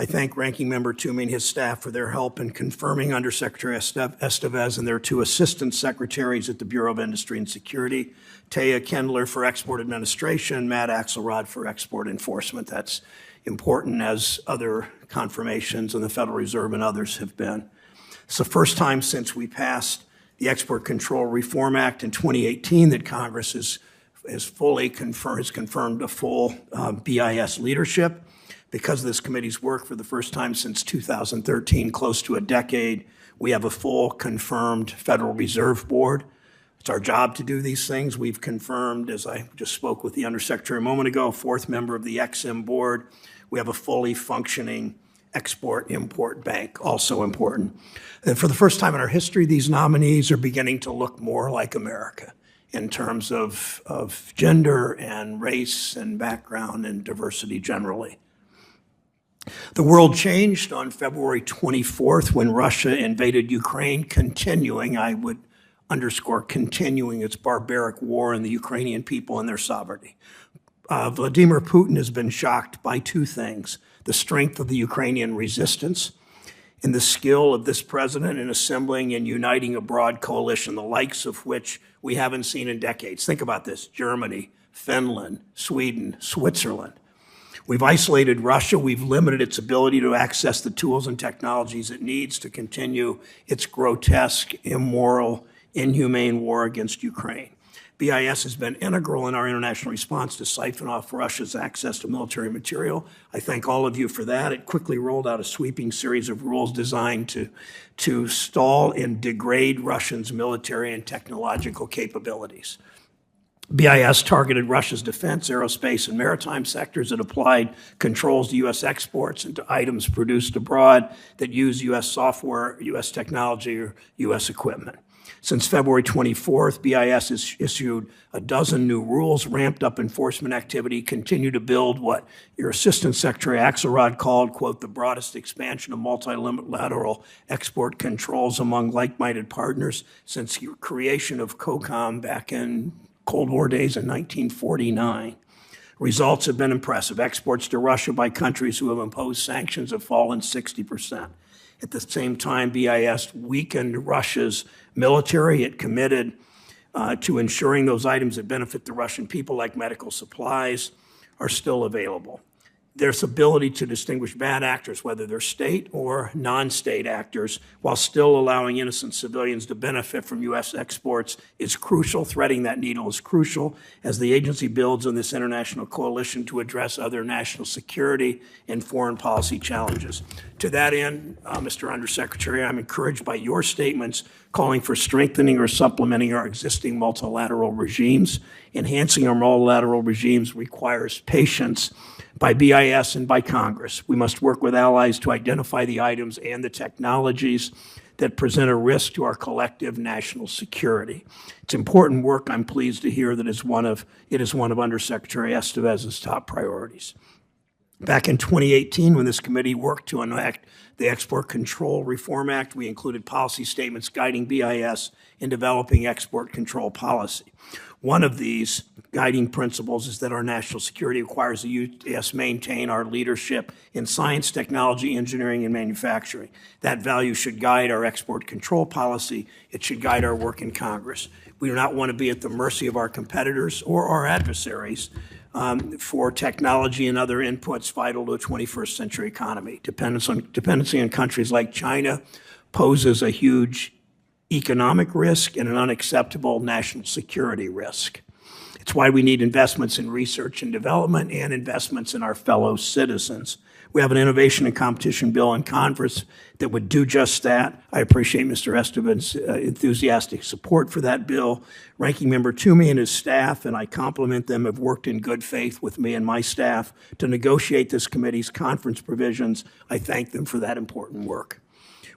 I thank Ranking Member Toomey and his staff for their help in confirming Undersecretary Estevez and their two assistant secretaries at the Bureau of Industry and Security, Taya Kendler for Export Administration, Matt Axelrod for Export Enforcement. That's important, as other confirmations in the Federal Reserve and others have been. It's the first time since we passed the Export Control Reform Act in 2018 that Congress has confirmed a full BIS leadership. Because of this committee's work, for the first time since 2013, close to a decade, we have a full confirmed Federal Reserve Board. It's our job to do these things. We've confirmed, as I just spoke with the Undersecretary a moment ago, a fourth member of the EXIM board. We have a fully functioning Export-Import Bank, also important. And for the first time in our history, these nominees are beginning to look more like America in terms of gender and race and background and diversity generally. The world changed on February 24th when Russia invaded Ukraine, continuing, I would underscore, continuing its barbaric war on the Ukrainian people and their sovereignty. Vladimir Putin has been shocked by two things: the strength of the Ukrainian resistance and the skill of this president in assembling and uniting a broad coalition, the likes of which we haven't seen in decades. Think about this: Germany, Finland, Sweden, Switzerland. We've isolated Russia. We've limited its ability to access the tools and technologies it needs to continue its grotesque, immoral, inhumane war against Ukraine. BIS has been integral in our international response to siphon off Russia's access to military material. I thank all of you for that. It quickly rolled out a sweeping series of rules designed to stall and degrade Russia's military and technological capabilities. BIS targeted Russia's defense, aerospace, and maritime sectors and applied controls to U.S. exports and to items produced abroad that use U.S. software, U.S. technology, or U.S. equipment. Since February 24th, BIS has issued a dozen new rules, ramped up enforcement activity, continued to build what your Assistant Secretary Axelrod called, quote, the broadest expansion of multilateral export controls among like-minded partners since the creation of COCOM back in Cold War days in 1949. Results have been impressive. Exports to Russia by countries who have imposed sanctions have fallen 60%. At the same time, BIS weakened Russia's military. It committed to ensuring those items that benefit the Russian people, like medical supplies, are still available. There's ability to distinguish bad actors, whether they're state or non-state actors, while still allowing innocent civilians to benefit from U.S. exports is crucial. Threading that needle is crucial as the agency builds on this international coalition to address other national security and foreign policy challenges. To that end, Mr. Undersecretary, I'm encouraged by your statements calling for strengthening or supplementing our existing multilateral regimes. Enhancing our multilateral regimes requires patience by BIS and by Congress. We must work with allies to identify the items and the technologies that present a risk to our collective national security. It's important work. I'm pleased to hear that it is one of Undersecretary Estevez's top priorities. Back in 2018, when this committee worked to enact the Export Control Reform Act, we included policy statements guiding BIS in developing export control policy. One of these guiding principles is that our national security requires the U.S. maintain our leadership in science, technology, engineering, and manufacturing. That value should guide our export control policy. It should guide our work in Congress. We do not want to be at the mercy of our competitors or our adversaries for technology and other inputs vital to a 21st century economy. Dependency on countries like China poses a huge economic risk and an unacceptable national security risk. It's why we need investments in research and development and investments in our fellow citizens. We have an innovation and competition bill in Congress that would do just that. I appreciate Mr. Estevez's enthusiastic support for that bill. Ranking Member Toomey and his staff, and I compliment them, have worked in good faith with me and my staff to negotiate this committee's conference provisions. I thank them for that important work.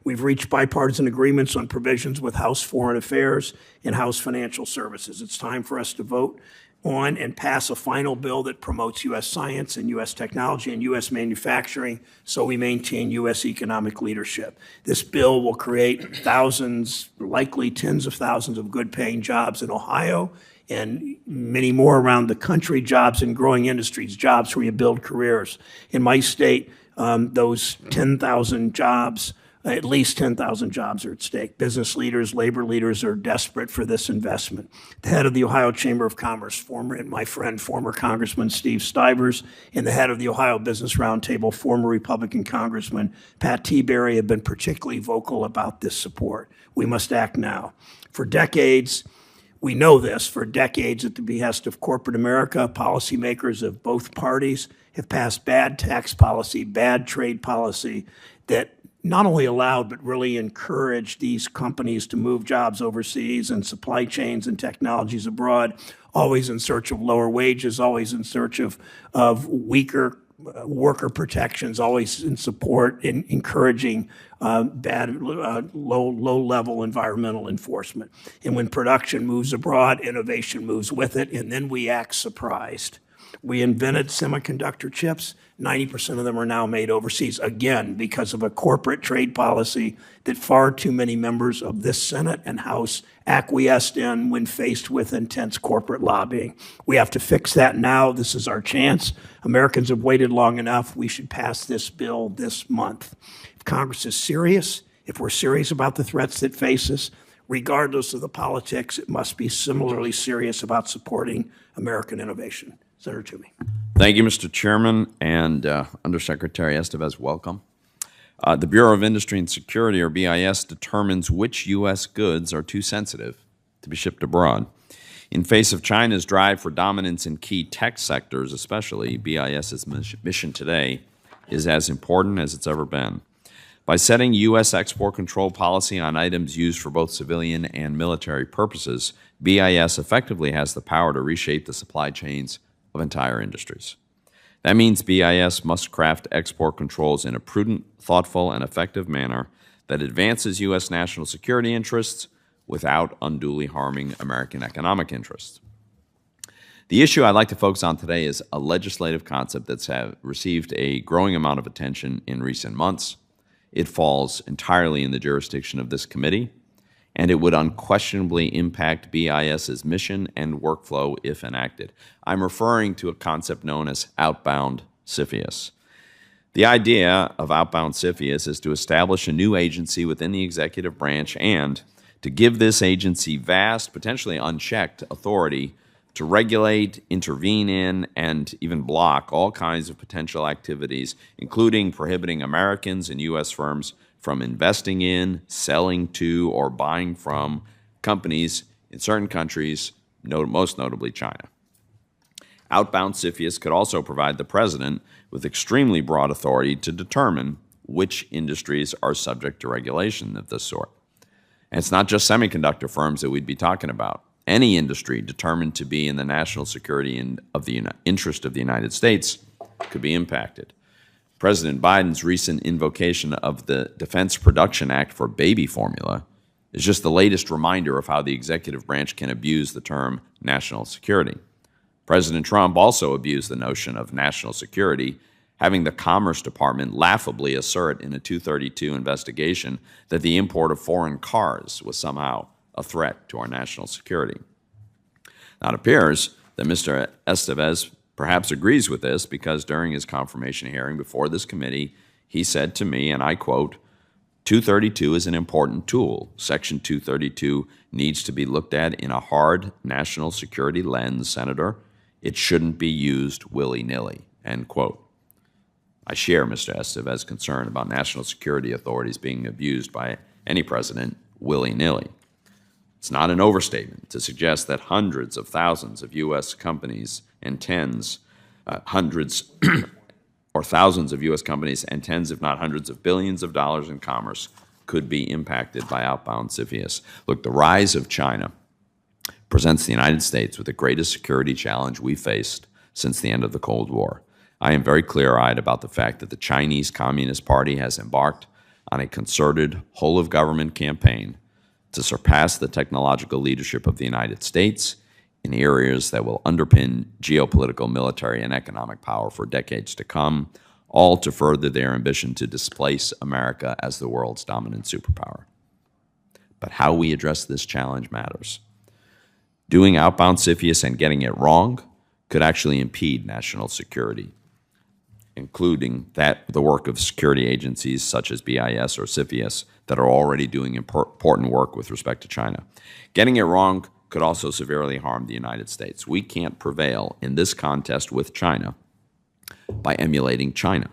We've reached bipartisan agreements on provisions with House Foreign Affairs and House Financial Services. It's time for us to vote on and pass a final bill that promotes U.S. science and U.S. technology and U.S. manufacturing so we maintain U.S. economic leadership. This bill will create thousands, likely tens of thousands of good-paying jobs in Ohio and many more around the country, jobs in growing industries, jobs where you build careers. In my state, those 10,000 jobs, at least 10,000 jobs are at stake. Business leaders, labor leaders are desperate for this investment. The head of the Ohio Chamber of Commerce, my friend, former Congressman Steve Stivers, and the head of the Ohio Business Roundtable, former Republican Congressman Pat Tiberi, have been particularly vocal about this support. We must act now. For decades, we know this, for decades at the behest of corporate America, policymakers of both parties have passed bad tax policy, bad trade policy that not only allowed but really encouraged these companies to move jobs overseas and supply chains and technologies abroad, always in search of lower wages, always in search of weaker worker protections, always in support, in encouraging low-level environmental enforcement. And when production moves abroad, innovation moves with it, and then we act surprised. We invented semiconductor chips. 90% of them are now made overseas, again, because of a corporate trade policy that far too many members of this Senate and House acquiesced in when faced with intense corporate lobbying. We have to fix that now. This is our chance. Americans have waited long enough. We should pass this bill this month. If Congress is serious, if we're serious about the threats that face us, regardless of the politics, it must be similarly serious about supporting American innovation. Senator Toomey. Thank you, Mr. Chairman, and Undersecretary Estevez, welcome. The Bureau of Industry and Security, or BIS, determines which U.S. goods are too sensitive to be shipped abroad. In face of China's drive for dominance in key tech sectors, especially, BIS's mission today is as important as it's ever been. By setting U.S. export control policy on items used for both civilian and military purposes, BIS effectively has the power to reshape the supply chains of entire industries. That means BIS must craft export controls in a prudent, thoughtful, and effective manner that advances U.S. national security interests without unduly harming American economic interests. The issue I'd like to focus on today is a legislative concept that's received a growing amount of attention in recent months. It falls entirely in the jurisdiction of this committee, and it would unquestionably impact BIS's mission and workflow if enacted. I'm referring to a concept known as outbound CFIUS. The idea of outbound CFIUS is to establish a new agency within the executive branch and to give this agency vast, potentially unchecked authority to regulate, intervene in, and even block all kinds of potential activities, including prohibiting Americans and U.S. firms from investing in, selling to, or buying from companies in certain countries, most notably China. Outbound CFIUS could also provide the President with extremely broad authority to determine which industries are subject to regulation of this sort. And it's not just semiconductor firms that we'd be talking about. Any industry determined to be in the national security and of the interest of the United States could be impacted. President Biden's recent invocation of the Defense Production Act for baby formula is just the latest reminder of how the executive branch can abuse the term national security. President Trump also abused the notion of national security, having the Commerce Department laughably assert in a 232 investigation that the import of foreign cars was somehow a threat to our national security. Now, it appears that Mr. Estevez perhaps agrees with this because during his confirmation hearing before this committee, he said to me, and I quote, 232 is an important tool. Section 232 needs to be looked at in a hard national security lens, Senator. It shouldn't be used willy-nilly, end quote. I share Mr. Estevez's concern about national security authorities being abused by any president willy-nilly. It's not an overstatement to suggest that hundreds of thousands of U.S. companies and hundreds or thousands of U.S. companies and tens, if not hundreds of billions of dollars in commerce could be impacted by outbound CFIUS. Look, the rise of China presents the United States with the greatest security challenge we faced since the end of the Cold War. I am very clear-eyed about the fact that the Chinese Communist Party has embarked on a concerted whole-of-government campaign to surpass the technological leadership of the United States in areas that will underpin geopolitical, military, and economic power for decades to come, all to further their ambition to displace America as the world's dominant superpower. But how we address this challenge matters. Doing outbound CFIUS and getting it wrong could actually impede national security. including the work of security agencies such as BIS or CFIUS that are already doing important work with respect to China. Getting it wrong could also severely harm the United States. We can't prevail in this contest with China by emulating China,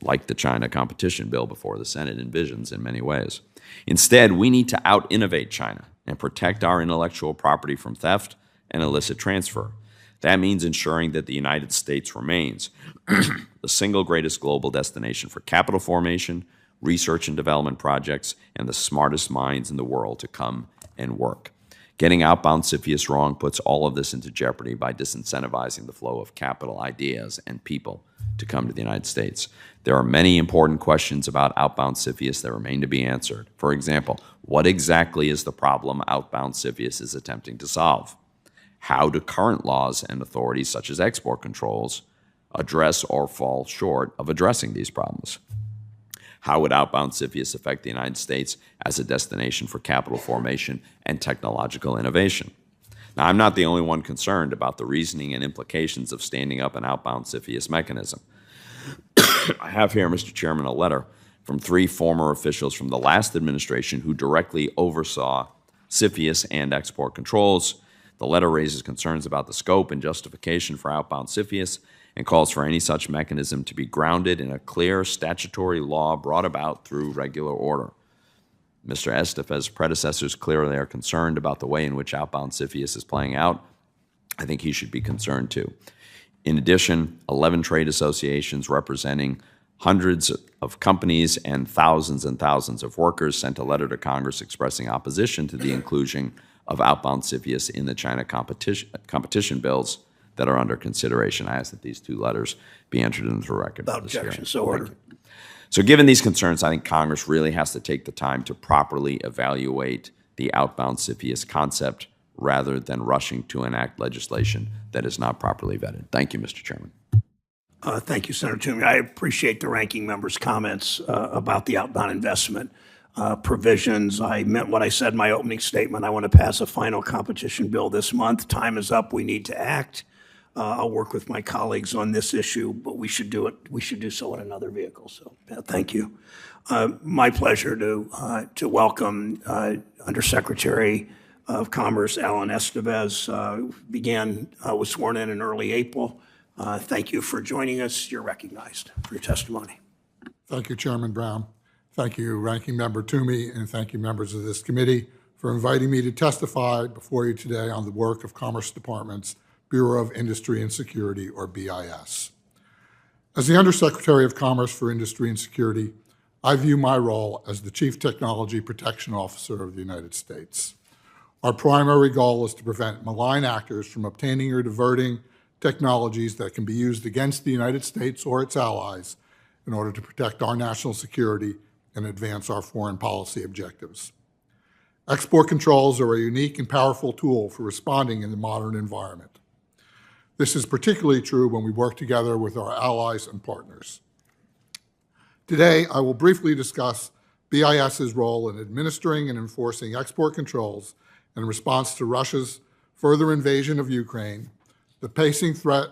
like the China competition bill before the Senate envisions in many ways. Instead, we need to out-innovate China and protect our intellectual property from theft and illicit transfer. That means ensuring that the United States remains the single greatest global destination for capital formation, research and development projects, and the smartest minds in the world to come and work. Getting outbound CFIUS wrong puts all of this into jeopardy by disincentivizing the flow of capital, ideas, and people to come to the United States. There are many important questions about outbound CFIUS that remain to be answered. For example, what exactly is the problem outbound CFIUS is attempting to solve? How do current laws and authorities, such as export controls, address or fall short of addressing these problems? How would outbound CFIUS affect the United States as a destination for capital formation and technological innovation? Now, I'm not the only one concerned about the reasoning and implications of standing up an outbound CFIUS mechanism. I have here, Mr. Chairman, a letter from 3 former officials from the last administration who directly oversaw CFIUS and export controls. The letter raises concerns about the scope and justification for outbound CFIUS and calls for any such mechanism to be grounded in a clear statutory law brought about through regular order. Mr. Estef's predecessors clearly are concerned about the way in which outbound CFIUS is playing out. I think he should be concerned too. In addition, 11 trade associations representing hundreds of companies and thousands of workers sent a letter to Congress expressing opposition to the inclusion of outbound CFIUS in the China competition bills that are under consideration. I ask that these 2 letters be entered into the record. Without objection, so ordered. So given these concerns, I think Congress really has to take the time to properly evaluate the outbound CFIUS concept rather than rushing to enact legislation that is not properly vetted. Thank you, Mr. Chairman. Thank you, Senator Toomey. I appreciate the ranking member's comments about the outbound investment provisions. I meant what I said in my opening statement. I want to pass a final competition bill this month. Time is up. We need to act. I'll work with my colleagues on this issue, but we should do it. We should do so in another vehicle. So, thank you. My pleasure to welcome Undersecretary of Commerce Alan Estevez. Was sworn in early April. Thank you for joining us. You're recognized for your testimony. Thank you, Chairman Brown. Thank you, Ranking Member Toomey, and thank you, members of this committee, for inviting me to testify before you today on the work of Commerce Department's Bureau of Industry and Security, or BIS. As the Undersecretary of Commerce for Industry and Security, I view my role as the Chief Technology Protection Officer of the United States. Our primary goal is to prevent malign actors from obtaining or diverting technologies that can be used against the United States or its allies in order to protect our national security and advance our foreign policy objectives. Export controls are a unique and powerful tool for responding in the modern environment. This is particularly true when we work together with our allies and partners. Today, I will briefly discuss BIS's role in administering and enforcing export controls in response to Russia's further invasion of Ukraine, the pacing threat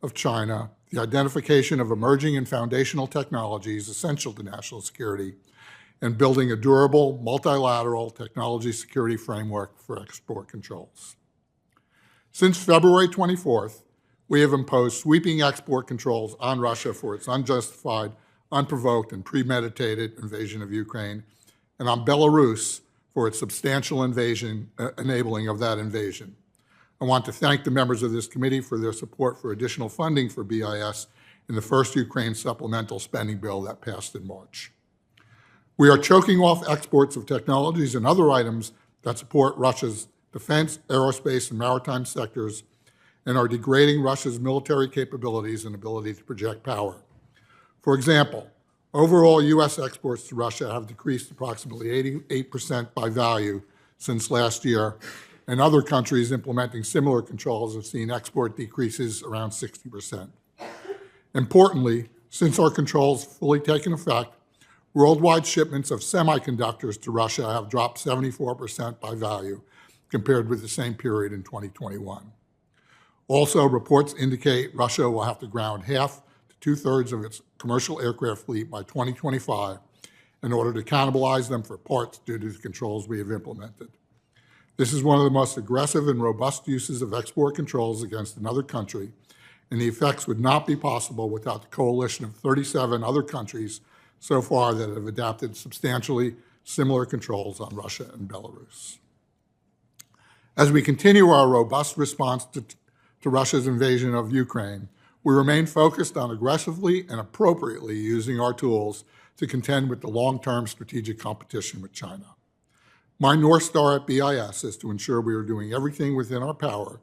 of China, the identification of emerging and foundational technologies essential to national security, and building a durable, multilateral technology security framework for export controls. Since February 24th, we have imposed sweeping export controls on Russia for its unjustified, unprovoked, and premeditated invasion of Ukraine, and on Belarus for its substantial enabling of that invasion. I want to thank the members of this committee for their support for additional funding for BIS in the first Ukraine supplemental spending bill that passed in March. We are choking off exports of technologies and other items that support Russia's defense, aerospace, and maritime sectors, and are degrading Russia's military capabilities and ability to project power. For example, overall U.S. exports to Russia have decreased approximately 88% by value since last year, and other countries implementing similar controls have seen export decreases around 60%. Importantly, since our controls fully taken effect, worldwide shipments of semiconductors to Russia have dropped 74% by value compared with the same period in 2021. Also, reports indicate Russia will have to ground half 2/3 of its commercial aircraft fleet by 2025 in order to cannibalize them for parts due to the controls we have implemented. This is one of the most aggressive and robust uses of export controls against another country, and the effects would not be possible without the coalition of 37 other countries so far that have adopted substantially similar controls on Russia and Belarus. As we continue our robust response to Russia's invasion of Ukraine, we remain focused on aggressively and appropriately using our tools to contend with the long-term strategic competition with China. My North Star at BIS is to ensure we are doing everything within our power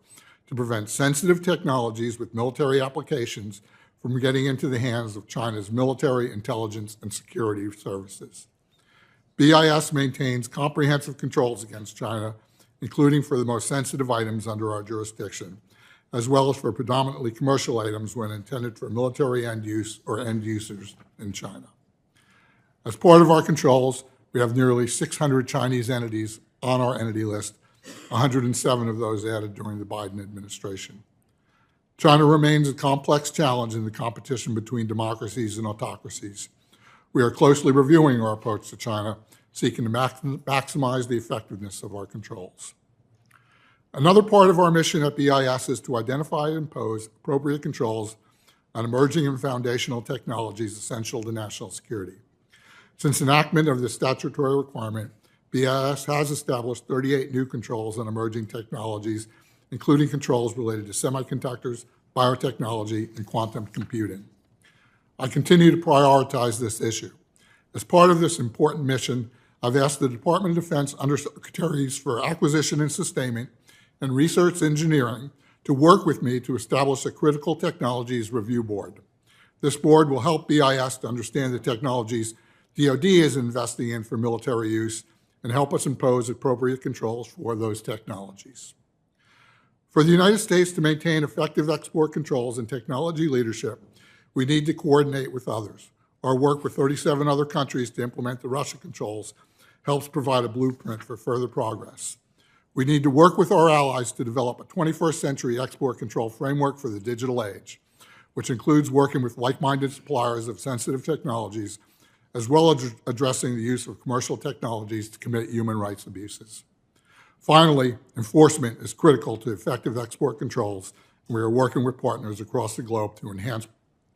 to prevent sensitive technologies with military applications from getting into the hands of China's military, intelligence, and security services. BIS maintains comprehensive controls against China, including for the most sensitive items under our jurisdiction, as well as for predominantly commercial items when intended for military end use or end users in China. As part of our controls, we have nearly 600 Chinese entities on our entity list, 107 of those added during the Biden administration. China remains a complex challenge in the competition between democracies and autocracies. We are closely reviewing our approach to China, seeking to maximize the effectiveness of our controls. Another part of our mission at BIS is to identify and impose appropriate controls on emerging and foundational technologies essential to national security. Since enactment of the statutory requirement, BIS has established 38 new controls on emerging technologies, including controls related to semiconductors, biotechnology, and quantum computing. I continue to prioritize this issue. As part of this important mission, I've asked the Department of Defense Undersecretaries for Acquisition and Sustainment and Research Engineering to work with me to establish a Critical Technologies Review Board. This board will help BIS to understand the technologies DoD is investing in for military use and help us impose appropriate controls for those technologies. For the United States to maintain effective export controls and technology leadership, we need to coordinate with others. Our work with 37 other countries to implement the Russia controls helps provide a blueprint for further progress. We need to work with our allies to develop a 21st century export control framework for the digital age, which includes working with like-minded suppliers of sensitive technologies, as well as addressing the use of commercial technologies to commit human rights abuses. Finally, enforcement is critical to effective export controls, and we are working with partners across the globe to enhance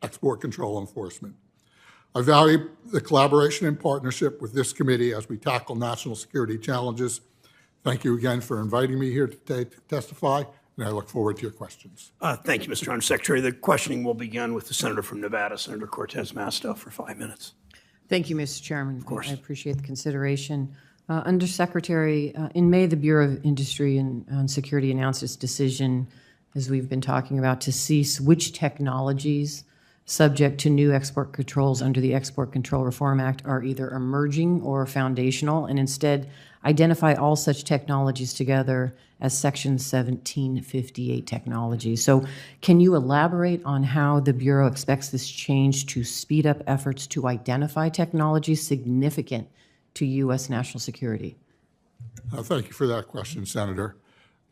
export control enforcement. I value the collaboration and partnership with this committee as we tackle national security challenges. Thank you again for inviting me here today to testify, and I look forward to your questions. Thank you, Mr. Undersecretary. The questioning will begin with the senator from Nevada, Senator Cortez Masto, for 5 minutes. Thank you, Mr. Chairman. Of course. I appreciate the consideration. Undersecretary, in May, the Bureau of Industry and Security announced its decision, as we've been talking about, to cease which technologies subject to new export controls under the Export Control Reform Act are either emerging or foundational, and instead identify all such technologies together as Section 1758 technologies. So can you elaborate on how the Bureau expects this change to speed up efforts to identify technologies significant to U.S. national security? Thank you for that question, Senator.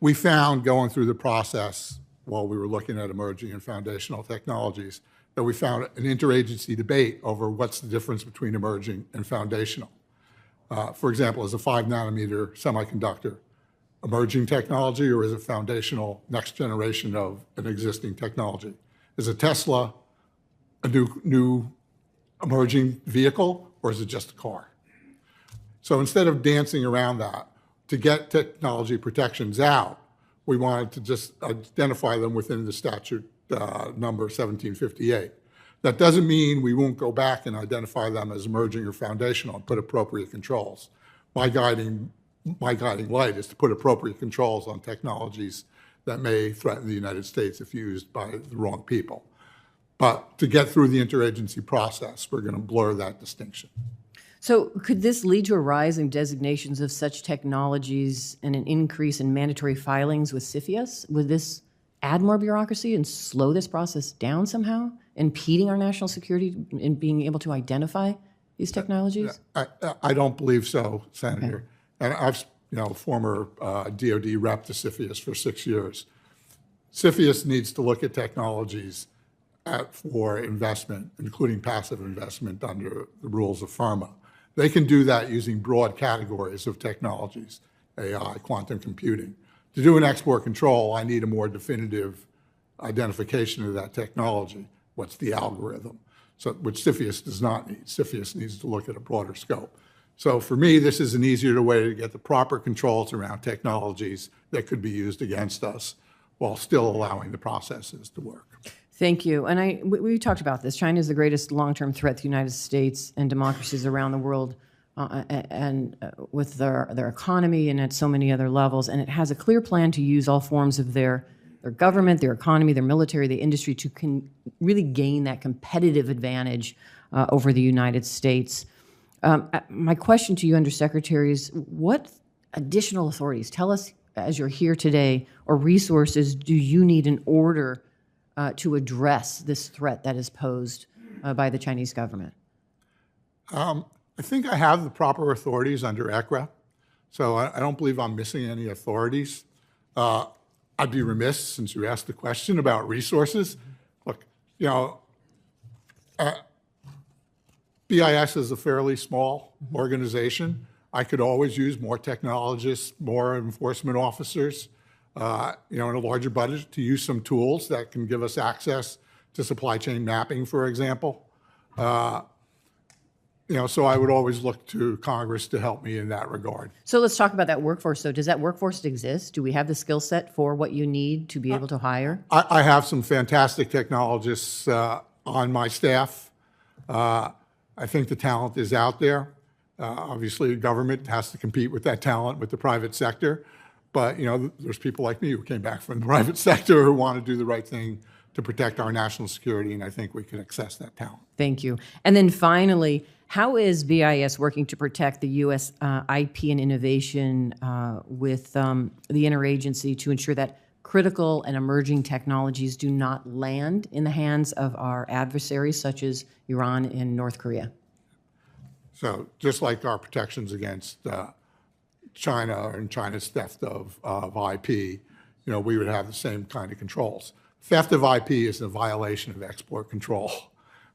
We found going through the process while we were looking at emerging and foundational technologies that we found an interagency debate over what's the difference between emerging and foundational. For example, is a 5-nanometer semiconductor emerging technology, or is it foundational next generation of an existing technology? Is a Tesla a new emerging vehicle, or is it just a car? So instead of dancing around that, to get technology protections out, we wanted to just identify them within the statute number 1758. That doesn't mean we won't go back and identify them as emerging or foundational and put appropriate controls. My guiding light is to put appropriate controls on technologies that may threaten the United States if used by the wrong people. But to get through the interagency process, we're going to blur that distinction. So could this lead to a rise in designations of such technologies and an increase in mandatory filings with CFIUS? Would this add more bureaucracy and slow this process down somehow, impeding our national security in being able to identify these technologies? I don't believe so, Senator. Okay. And I've, former DoD rep to CFIUS for 6 years. CFIUS needs to look at technologies for investment, including passive investment under the rules of PhRMA. They can do that using broad categories of technologies, AI, quantum computing. To do an export control, I need a more definitive identification of that technology. What's the algorithm? So, which CFIUS does not need. CFIUS needs to look at a broader scope. So for me, this is an easier way to get the proper controls around technologies that could be used against us while still allowing the processes to work. Thank you. And we talked about this. China is the greatest long-term threat to the United States and democracies around the world, and with their economy and at so many other levels. And it has a clear plan to use all forms of their government, their economy, their military, the industry to really gain that competitive advantage over the United States. My question to you, Undersecretary, is what additional authorities, tell us as you're here today, or resources do you need in order to address this threat that is posed by the Chinese government? I think I have the proper authorities under ECRA, so I don't believe I'm missing any authorities. I'd be remiss, since you asked the question about resources. Look, you know, BIS is a fairly small organization. I could always use more technologists, more enforcement officers, you know, in a larger budget to use some tools that can give us access to supply chain mapping, for example. You know, so I would always look to Congress to help me in that regard. So let's talk about that workforce. So does that workforce exist? Do we have the skill set for what you need to be able to hire? I have some fantastic technologists on my staff. I think the talent is out there. Obviously, the government has to compete with that talent with the private sector. But, you know, there's people like me who came back from the private sector who want to do the right thing to protect our national security, and I think we can access that talent. Thank you. And then finally, how is BIS working to protect the U.S. IP and innovation with the interagency to ensure that critical and emerging technologies do not land in the hands of our adversaries, such as Iran and North Korea? So just like our protections against China and China's theft of IP, you know, we would have the same kind of controls. Theft of IP is a violation of export control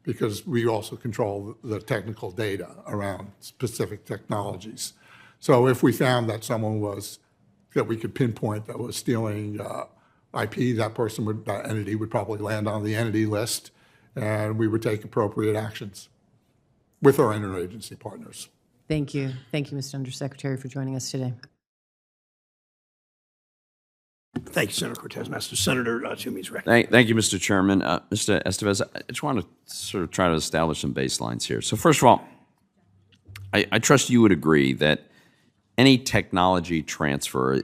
because we also control the technical data around specific technologies. So if we found that someone that we could pinpoint that was stealing IP, that entity would probably land on the entity list, and we would take appropriate actions with our interagency partners. Thank you. Thank you, Mr. Undersecretary, for joining us today. Thank you, Senator Cortez. Master Senator Toomey's recommendation. Thank you, Mr. Chairman. Mr. Estevez, I just want to sort of try to establish some baselines here. So first of all, I trust you would agree that any technology transfer,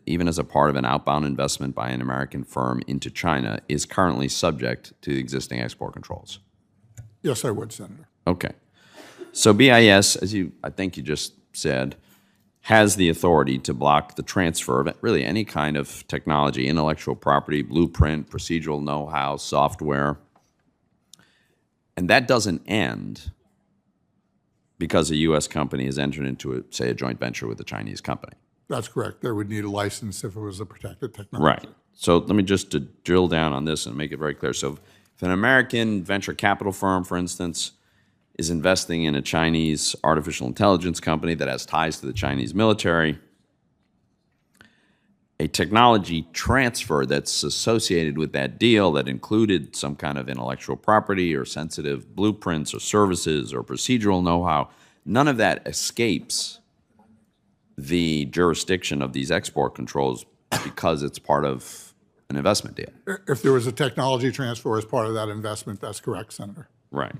even as a part of an outbound investment by an American firm into China, is currently subject to existing export controls. Yes, I would, Senator. Okay. So BIS, as I think you just said, has the authority to block the transfer of really any kind of technology, intellectual property, blueprint, procedural know-how, software. And that doesn't end because a U.S. company has entered into, say, a joint venture with a Chinese company. That's correct. They would need a license if it was a protected technology. Right. So let me just drill down on this and make it very clear. So if an American venture capital firm, for instance, is investing in a Chinese artificial intelligence company that has ties to the Chinese military, a technology transfer that's associated with that deal that included some kind of intellectual property or sensitive blueprints or services or procedural know-how, none of that escapes the jurisdiction of these export controls because it's part of an investment deal. If there was a technology transfer as part of that investment, that's correct, Senator. Right.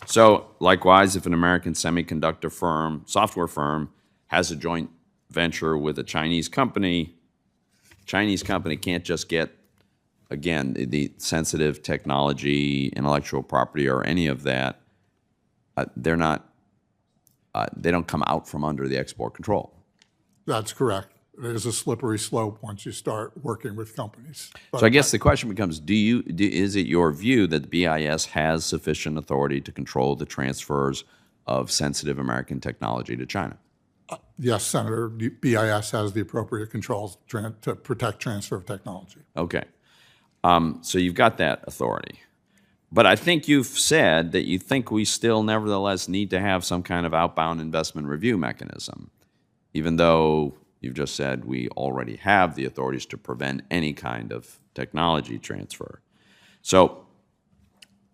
So likewise, if an American semiconductor firm, software firm, has a joint venture with a Chinese company can't just get, again, the sensitive technology, intellectual property, or any of that. They don't come out from under the export control. That's correct. It is a slippery slope once you start working with companies. But So I guess the question becomes, is it your view that the BIS has sufficient authority to control the transfers of sensitive American technology to China? yes, Senator, BIS has the appropriate controls to protect transfer of technology. Okay. So you've got that authority. But I think you've said that you think we still nevertheless need to have some kind of outbound investment review mechanism, even though you've just said we already have the authorities to prevent any kind of technology transfer. So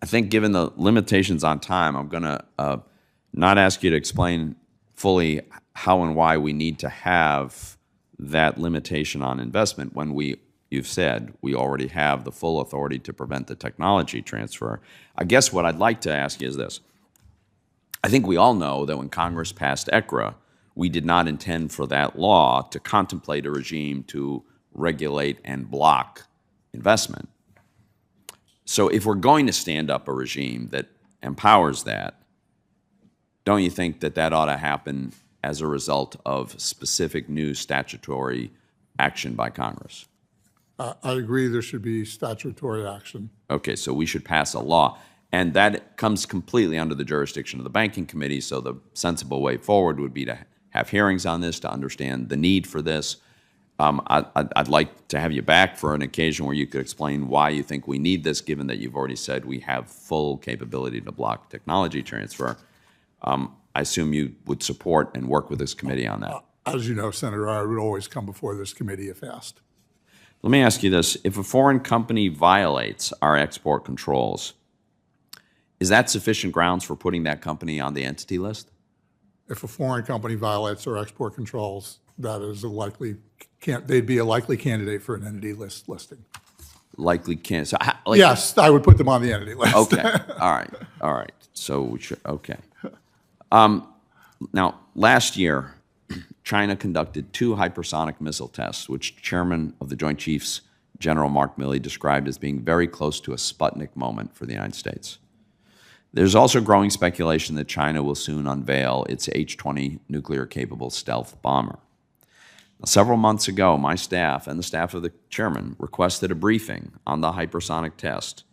I think given the limitations on time, I'm going to not ask you to explain fully how and why we need to have that limitation on investment when you've said we already have the full authority to prevent the technology transfer. I guess what I'd like to ask you is this. I think we all know that when Congress passed ECRA, we did not intend for that law to contemplate a regime to regulate and block investment. So if we're going to stand up a regime that empowers that, don't you think that that ought to happen as a result of specific new statutory action by Congress? I agree there should be statutory action. Okay, so we should pass a law. And that comes completely under the jurisdiction of the Banking Committee, so the sensible way forward would be to have hearings on this to understand the need for this. I'd like to have you back for an occasion where you could explain why you think we need this, given that you've already said we have full capability to block technology transfer. I assume you would support and work with this committee on that. As you know, Senator, I would always come before this committee if asked. Let me ask you this. If a foreign company violates our export controls, is that sufficient grounds for putting that company on the entity list? If a foreign company violates our export controls, that is a likely, they'd be a likely candidate for an entity list listing. Likely can't. So, Yes, I would put them on the entity list. Okay. All right. So we should. Okay. Now, last year, China conducted 2 hypersonic missile tests, which Chairman of the Joint Chiefs, General Mark Milley, described as being very close to a Sputnik moment for the United States. There's also growing speculation that China will soon unveil its H-20 nuclear-capable stealth bomber. Now, several months ago, my staff and the staff of the chairman requested a briefing on the hypersonic test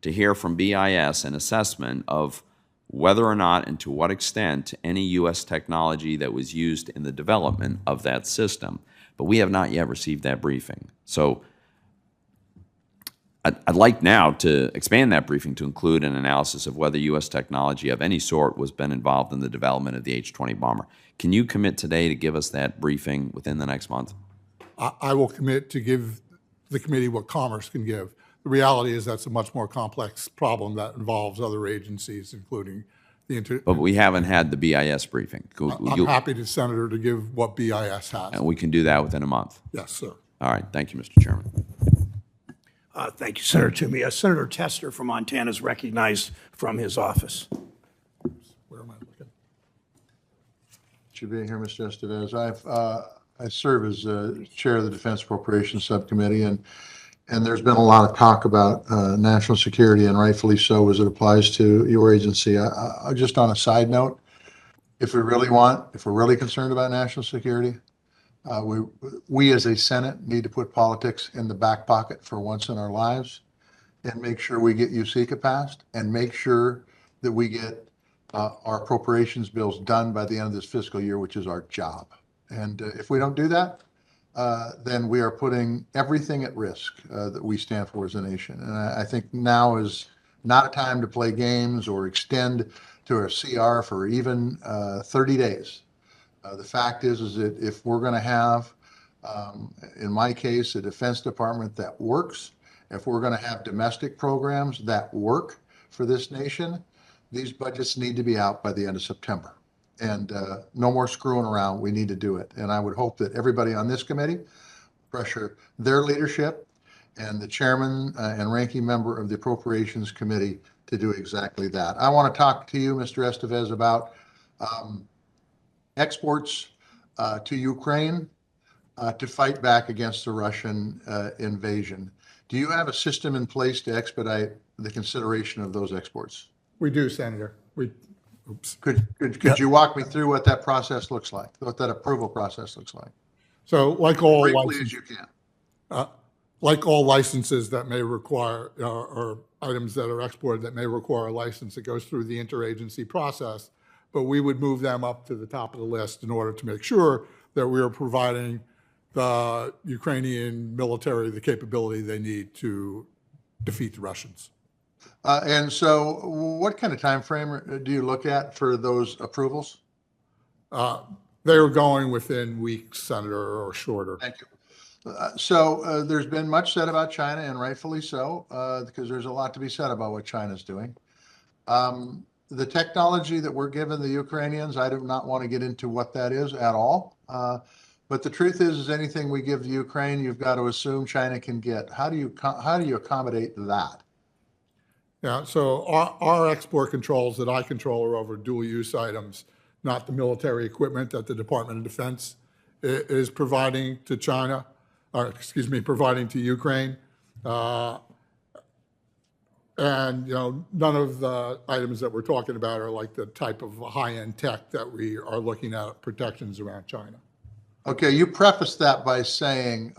to hear from BIS an assessment of whether or not and to what extent any U.S. technology that was used in the development of that system. But we have not yet received that briefing. So I'd like now to expand that briefing to include an analysis of whether U.S. technology of any sort was been involved in the development of the H-20 bomber. Can you commit today to give us that briefing within the next month? I will commit to give the committee what Commerce can give. The reality is that's a much more complex problem that involves other agencies, including the But we haven't had the BIS briefing. I'm happy to, Senator, to give what BIS has. And we can do that within a month. Yes, sir. All right. Thank you, Mr. Chairman. Thank you, Senator Toomey. Senator Tester from Montana is recognized from his office. Where am I looking? Should be here, Mr. Estevez. I serve as chair of the Defense Appropriations Subcommittee, and there's been a lot of talk about national security, and rightfully so as it applies to your agency. Just on a side note, if we're really concerned about national security, we as a Senate need to put politics in the back pocket for once in our lives and make sure we get USICA passed and make sure that we get our appropriations bills done by the end of this fiscal year, which is our job. And if we don't do that, then we are putting everything at risk that we stand for as a nation. And I think now is not a time to play games or extend to a CR for even 30 days. The fact is that if we're going to have, in my case, a Defense Department that works, if we're going to have domestic programs that work for this nation, these budgets need to be out by the end of September. And no more screwing around. We need to do it. And I would hope that everybody on this committee pressure their leadership and the chairman and ranking member of the Appropriations Committee to do exactly that. I want to talk to you, Mr. Estevez, about exports to Ukraine to fight back against the Russian invasion. Do you have a system in place to expedite the consideration of those exports? We do, Senator. Could you walk me through what that process looks like, what that approval process looks like? So like all Briefly as you can. Like all licenses that may require, or items that are exported that may require a license, it goes through the interagency process, but we would move them up to the top of the list in order to make sure that we are providing the Ukrainian military the capability they need to defeat the Russians. And so what kind of time frame do you look at for those approvals? They are going within weeks, Senator, or shorter. Thank you. So there's been much said about China, and rightfully so, because there's a lot to be said about what China's doing. The technology that we're giving the Ukrainians, I do not want to get into what that is at all. But the truth is anything we give the Ukraine, you've got to assume China can get. How do you accommodate that? Yeah, so our export controls that I control are over dual-use items, not the military equipment that the Department of Defense is providing to China, or excuse me, providing to Ukraine. And, none of the items that we're talking about are like the type of high-end tech that we are looking at protections around China. Okay, you prefaced that by saying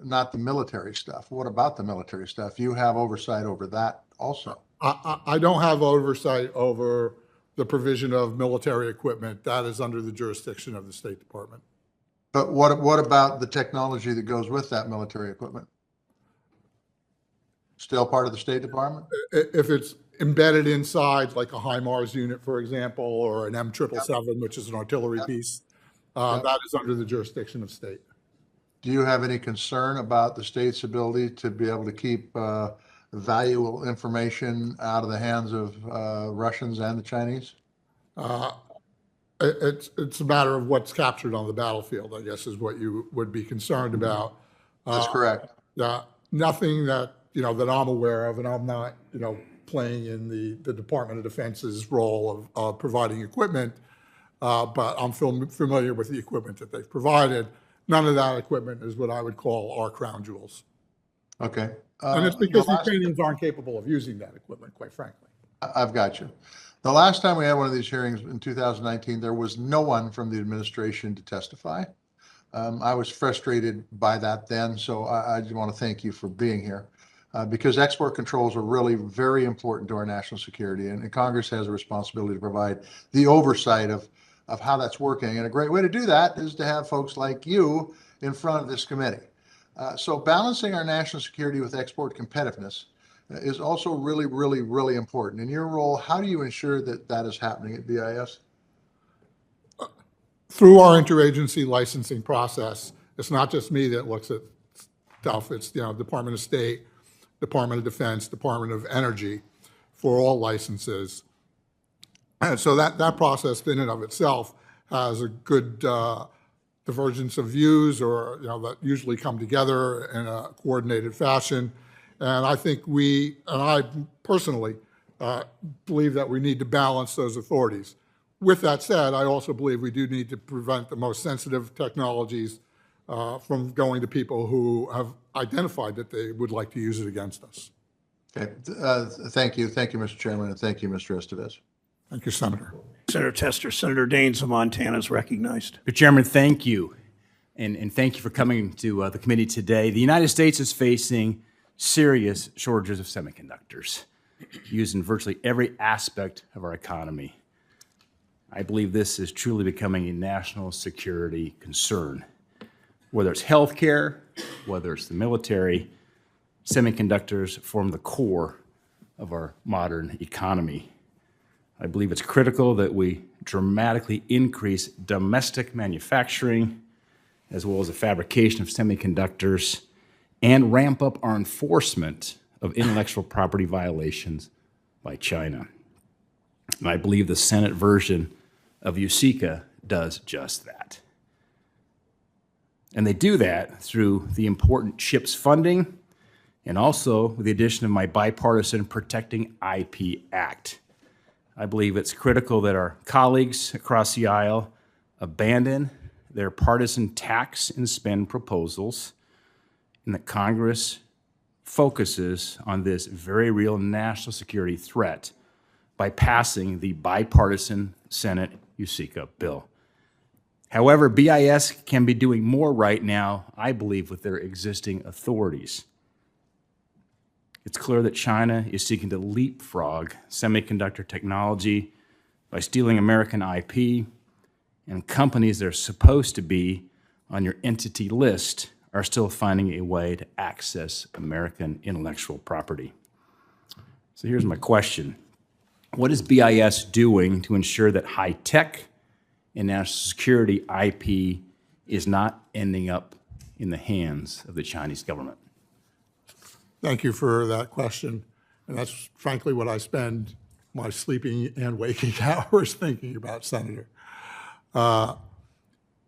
not the military stuff. What about the military stuff? You have oversight over that also. I don't have oversight over the provision of military equipment. That is under the jurisdiction of the State Department. But what about the technology that goes with that military equipment? Still part of the State Department? If it's embedded inside, like a HIMARS unit, for example, or an M777, which is an artillery piece, that is under the jurisdiction of state. Do you have any concern about the state's ability to be able to keep valuable information out of the hands of Russians and the Chinese? It's a matter of what's captured on the battlefield, I guess, is what you would be concerned about. That's correct. Nothing that, that I'm aware of, and I'm not, playing in the Department of Defense's role of providing equipment, but I'm familiar with the equipment that they've provided. None of that equipment is what I would call our crown jewels. Okay. And it's because Ukrainians aren't capable of using that equipment, quite frankly. I've got you. The last time we had one of these hearings in 2019, there was no one from the administration to testify. I was frustrated by that then, so I just want to thank you for being here. Because export controls are really very important to our national security, and Congress has a responsibility to provide the oversight of how that's working. And a great way to do that is to have folks like you in front of this committee. So balancing our national security with export competitiveness is also really, really, really important. In your role, how do you ensure that that is happening at BIS? Through our interagency licensing process, it's not just me that looks at stuff. It's Department of State, Department of Defense, Department of Energy for all licenses. And so that process in and of itself has a good divergence of views, or that usually come together in a coordinated fashion. And I think I personally believe that we need to balance those authorities. With that said, I also believe we do need to prevent the most sensitive technologies from going to people who have identified that they would like to use it against us. Okay. Thank you. Thank you, Mr. Chairman, and thank you, Mr. Estevez. Thank you, Senator. Senator Tester. Senator Daines of Montana is recognized. Mr. Chairman, thank you. And thank you for coming to the committee today. The United States is facing serious shortages of semiconductors used in virtually every aspect of our economy. I believe this is truly becoming a national security concern. Whether it's healthcare, whether it's the military, semiconductors form the core of our modern economy. I believe it's critical that we dramatically increase domestic manufacturing, as well as the fabrication of semiconductors, and ramp up our enforcement of intellectual property violations by China. And I believe the Senate version of USICA does just that. And they do that through the important CHIPS funding, and also with the addition of my bipartisan Protecting IP Act. I believe it's critical that our colleagues across the aisle abandon their partisan tax and spend proposals, and that Congress focuses on this very real national security threat by passing the bipartisan Senate USICA bill. However, BIS can be doing more right now, I believe, with their existing authorities. It's clear that China is seeking to leapfrog semiconductor technology by stealing American IP, and companies that are supposed to be on your entity list are still finding a way to access American intellectual property. So here's my question. What is BIS doing to ensure that high-tech and national security IP is not ending up in the hands of the Chinese government? Thank you for that question. And that's frankly what I spend my sleeping and waking hours thinking about, Senator.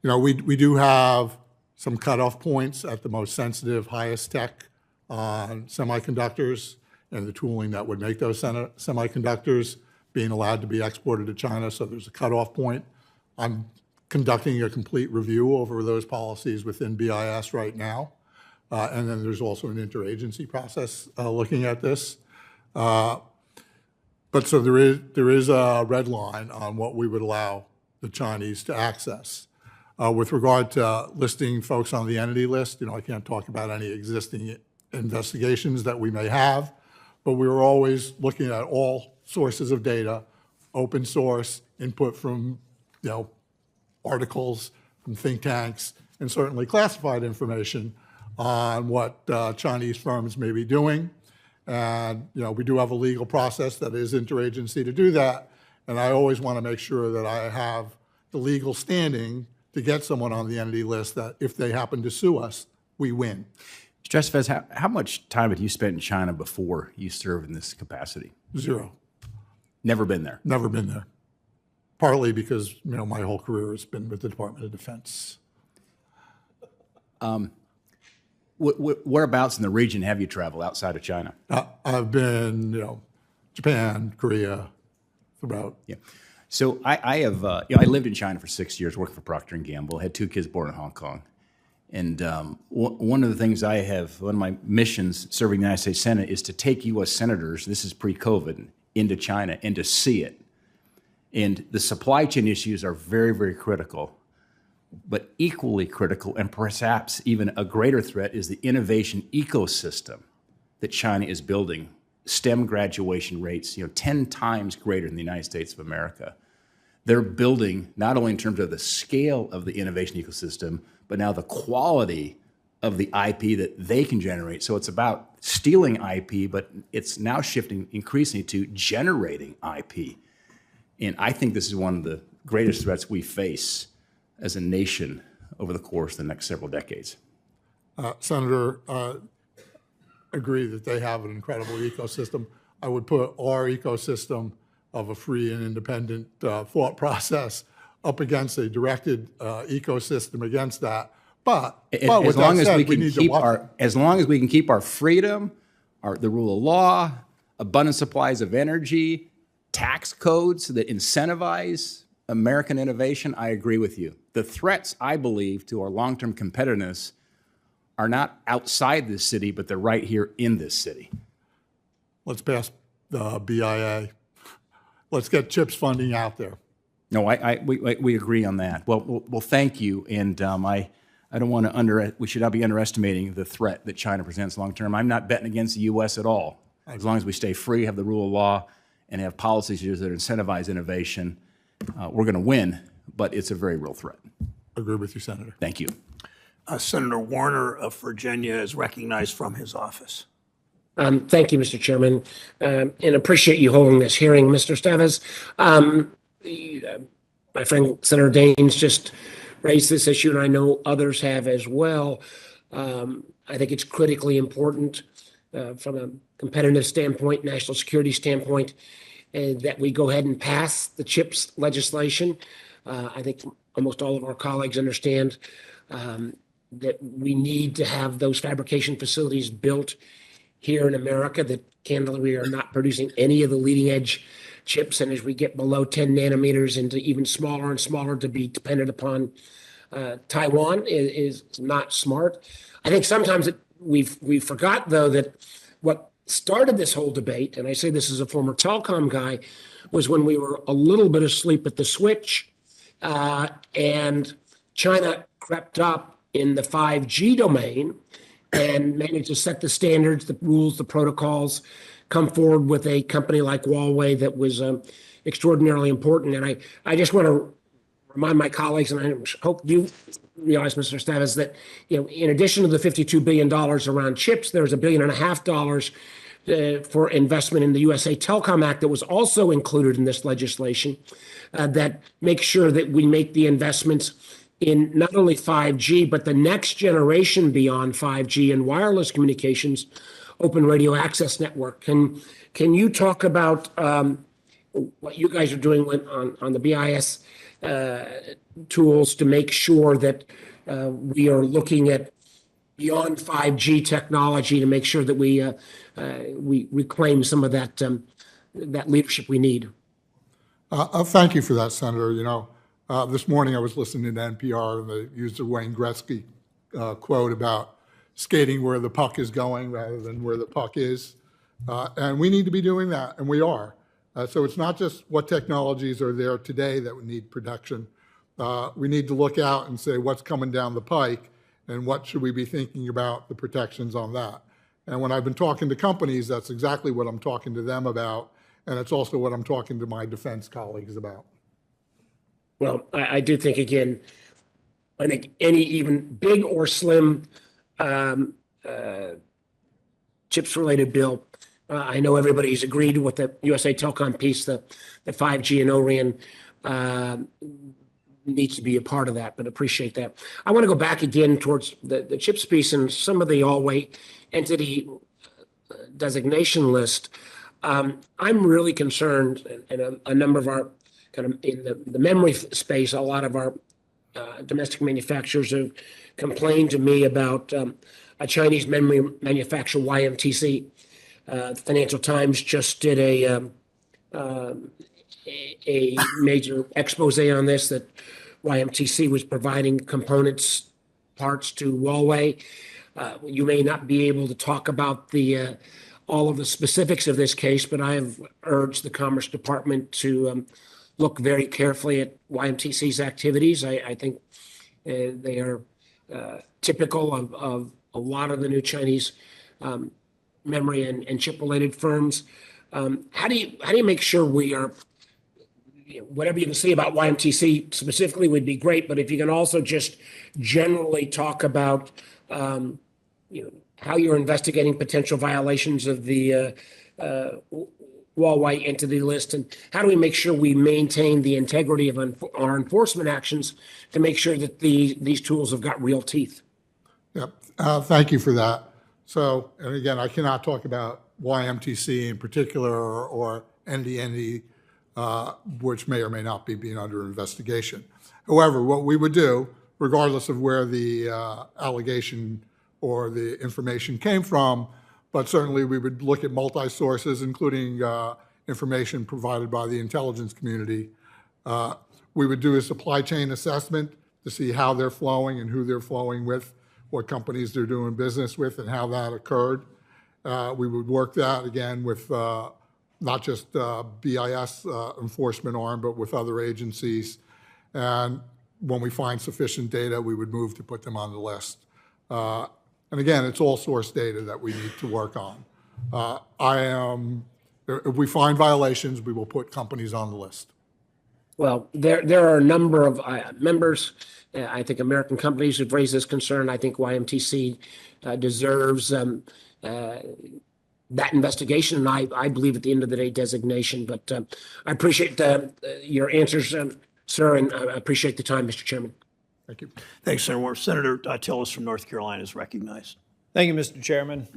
We do have some cutoff points at the most sensitive, highest tech on semiconductors and the tooling that would make those semiconductors being allowed to be exported to China. So there's a cutoff point. I'm conducting a complete review over those policies within BIS right now. And then there's also an interagency process looking at this. But so there is a red line on what we would allow the Chinese to access. With regard to listing folks on the entity list, I can't talk about any existing investigations that we may have, but we were always looking at all sources of data, open source, input from, articles, from think tanks, and certainly classified information on what Chinese firms may be doing. And, we do have a legal process that is interagency to do that. And I always want to make sure that I have the legal standing to get someone on the entity list that if they happen to sue us, we win. Mr. Estevez, how much time had you spent in China before you served in this capacity? 0. Never been there? Never been there. Partly because, my whole career has been with the Department of Defense. Whereabouts in the region have you traveled outside of China? I've been, Japan, Korea, throughout. Yeah. So I have, I lived in China for 6 years, working for Procter & Gamble, had 2 kids born in Hong Kong. And one of the things one of my missions serving the United States Senate is to take U.S. senators, this is pre-COVID, into China and to see it. And the supply chain issues are very, very critical. But equally critical, and perhaps even a greater threat, is the innovation ecosystem that China is building. STEM graduation rates, 10 times greater than the United States of America. They're building not only in terms of the scale of the innovation ecosystem, but now the quality of the IP that they can generate. So it's about stealing IP, but it's now shifting increasingly to generating IP. And I think this is one of the greatest threats we face as a nation over the course of the next several decades. Senator, agree that they have an incredible ecosystem. I would put our ecosystem of a free and independent thought process up against a directed ecosystem against that. But as long as we can keep our freedom, the rule of law, abundant supplies of energy, tax codes that incentivize American innovation, I agree with you. The threats, I believe, to our long-term competitiveness are not outside this city, but they're right here in this city. Let's pass the BIA. Let's get CHIPS funding out there. No, we agree on that. Well, thank you. And I don't want to we should not be underestimating the threat that China presents long-term. I'm not betting against the U.S. at all. As long as we stay free, have the rule of law, and have policies that incentivize innovation, we're going to win, but it's a very real threat. Agree with you, Senator. Thank you. Senator Warner of Virginia is recognized from his office. Thank you, Mr. Chairman, and appreciate you holding this hearing. Mr. Estevez, my friend Senator Daines just raised this issue, and I know others have as well. I think it's critically important from a competitive standpoint, national security standpoint, that we go ahead and pass the CHIPS legislation. I think almost all of our colleagues understand that we need to have those fabrication facilities built here in America, that candidly we are not producing any of the leading edge chips. And as we get below 10 nanometers into even smaller and smaller, to be dependent upon Taiwan is not smart. I think sometimes we forgot, though, that what started this whole debate, and I say this as a former telecom guy, was when we were a little bit asleep at the switch and China crept up in the 5G domain and managed to set the standards, the rules, the protocols, come forward with a company like Huawei that was extraordinarily important. And I just want to remind my colleagues, and I hope you realize, Mr. Steves, that, in addition to the $52 billion around chips, there's $1.5 billion for investment in the USA Telecom Act that was also included in this legislation that makes sure that we make the investments in not only 5G, but the next generation beyond 5G and wireless communications, open radio access network. Can you talk about what you guys are doing on the BIS tools to make sure that we are looking at beyond 5G technology to make sure that we reclaim some of that leadership we need? Thank you for that, Senator. This morning I was listening to NPR and they used the Wayne Gretzky quote about skating where the puck is going rather than where the puck is. And we need to be doing that, and we are. So it's not just what technologies are there today that would need protection. We need to look out and say what's coming down the pike and what should we be thinking about the protections on that. And when I've been talking to companies, that's exactly what I'm talking to them about. And it's also what I'm talking to my defense colleagues about. Well, I do think, again, I think any even big or slim chips-related bill, I know everybody's agreed with the USA Telecom piece, the 5G and O-RAN needs to be a part of that, but appreciate that. I want to go back again towards the chips piece and some of the all-weight entity designation list. I'm really concerned, and a number of our kind of in the memory space, a lot of our domestic manufacturers have complained to me about a Chinese memory manufacturer, YMTC. Financial Times just did a major expose on this, that YMTC was providing components, parts to Huawei. You may not be able to talk about all of the specifics of this case, but I have urged the Commerce Department to look very carefully at YMTC's activities. I think they are typical of a lot of the new Chinese memory and chip-related firms. How do you make sure we are, whatever you can say about YMTC specifically would be great, but if you can also just generally talk about how you're investigating potential violations of the Huawei entity list, and how do we make sure we maintain the integrity of our enforcement actions to make sure that these tools have got real teeth? Yep. Thank you for that. So, and again, I cannot talk about YMTC in particular or NDND, which may or may not be being under investigation. However, what we would do, regardless of where the allegation or the information came from, but certainly we would look at multi-sources, including information provided by the intelligence community. We would do a supply chain assessment to see how they're flowing and who they're flowing with, what companies they're doing business with, and how that occurred. We would work that, again, with not just BIS enforcement arm, but with other agencies. And when we find sufficient data, we would move to put them on the list. And again, it's all source data that we need to work on. If we find violations, we will put companies on the list. Well, there are a number of members. I think American companies have raised this concern. I think YMTC deserves that investigation, and I believe at the end of the day designation. But I appreciate your answers, sir, and I appreciate the time, Mr. Chairman. Thank you. Thanks, Senator Warner. Senator Tillis from North Carolina is recognized. Thank you, Mr. Chairman.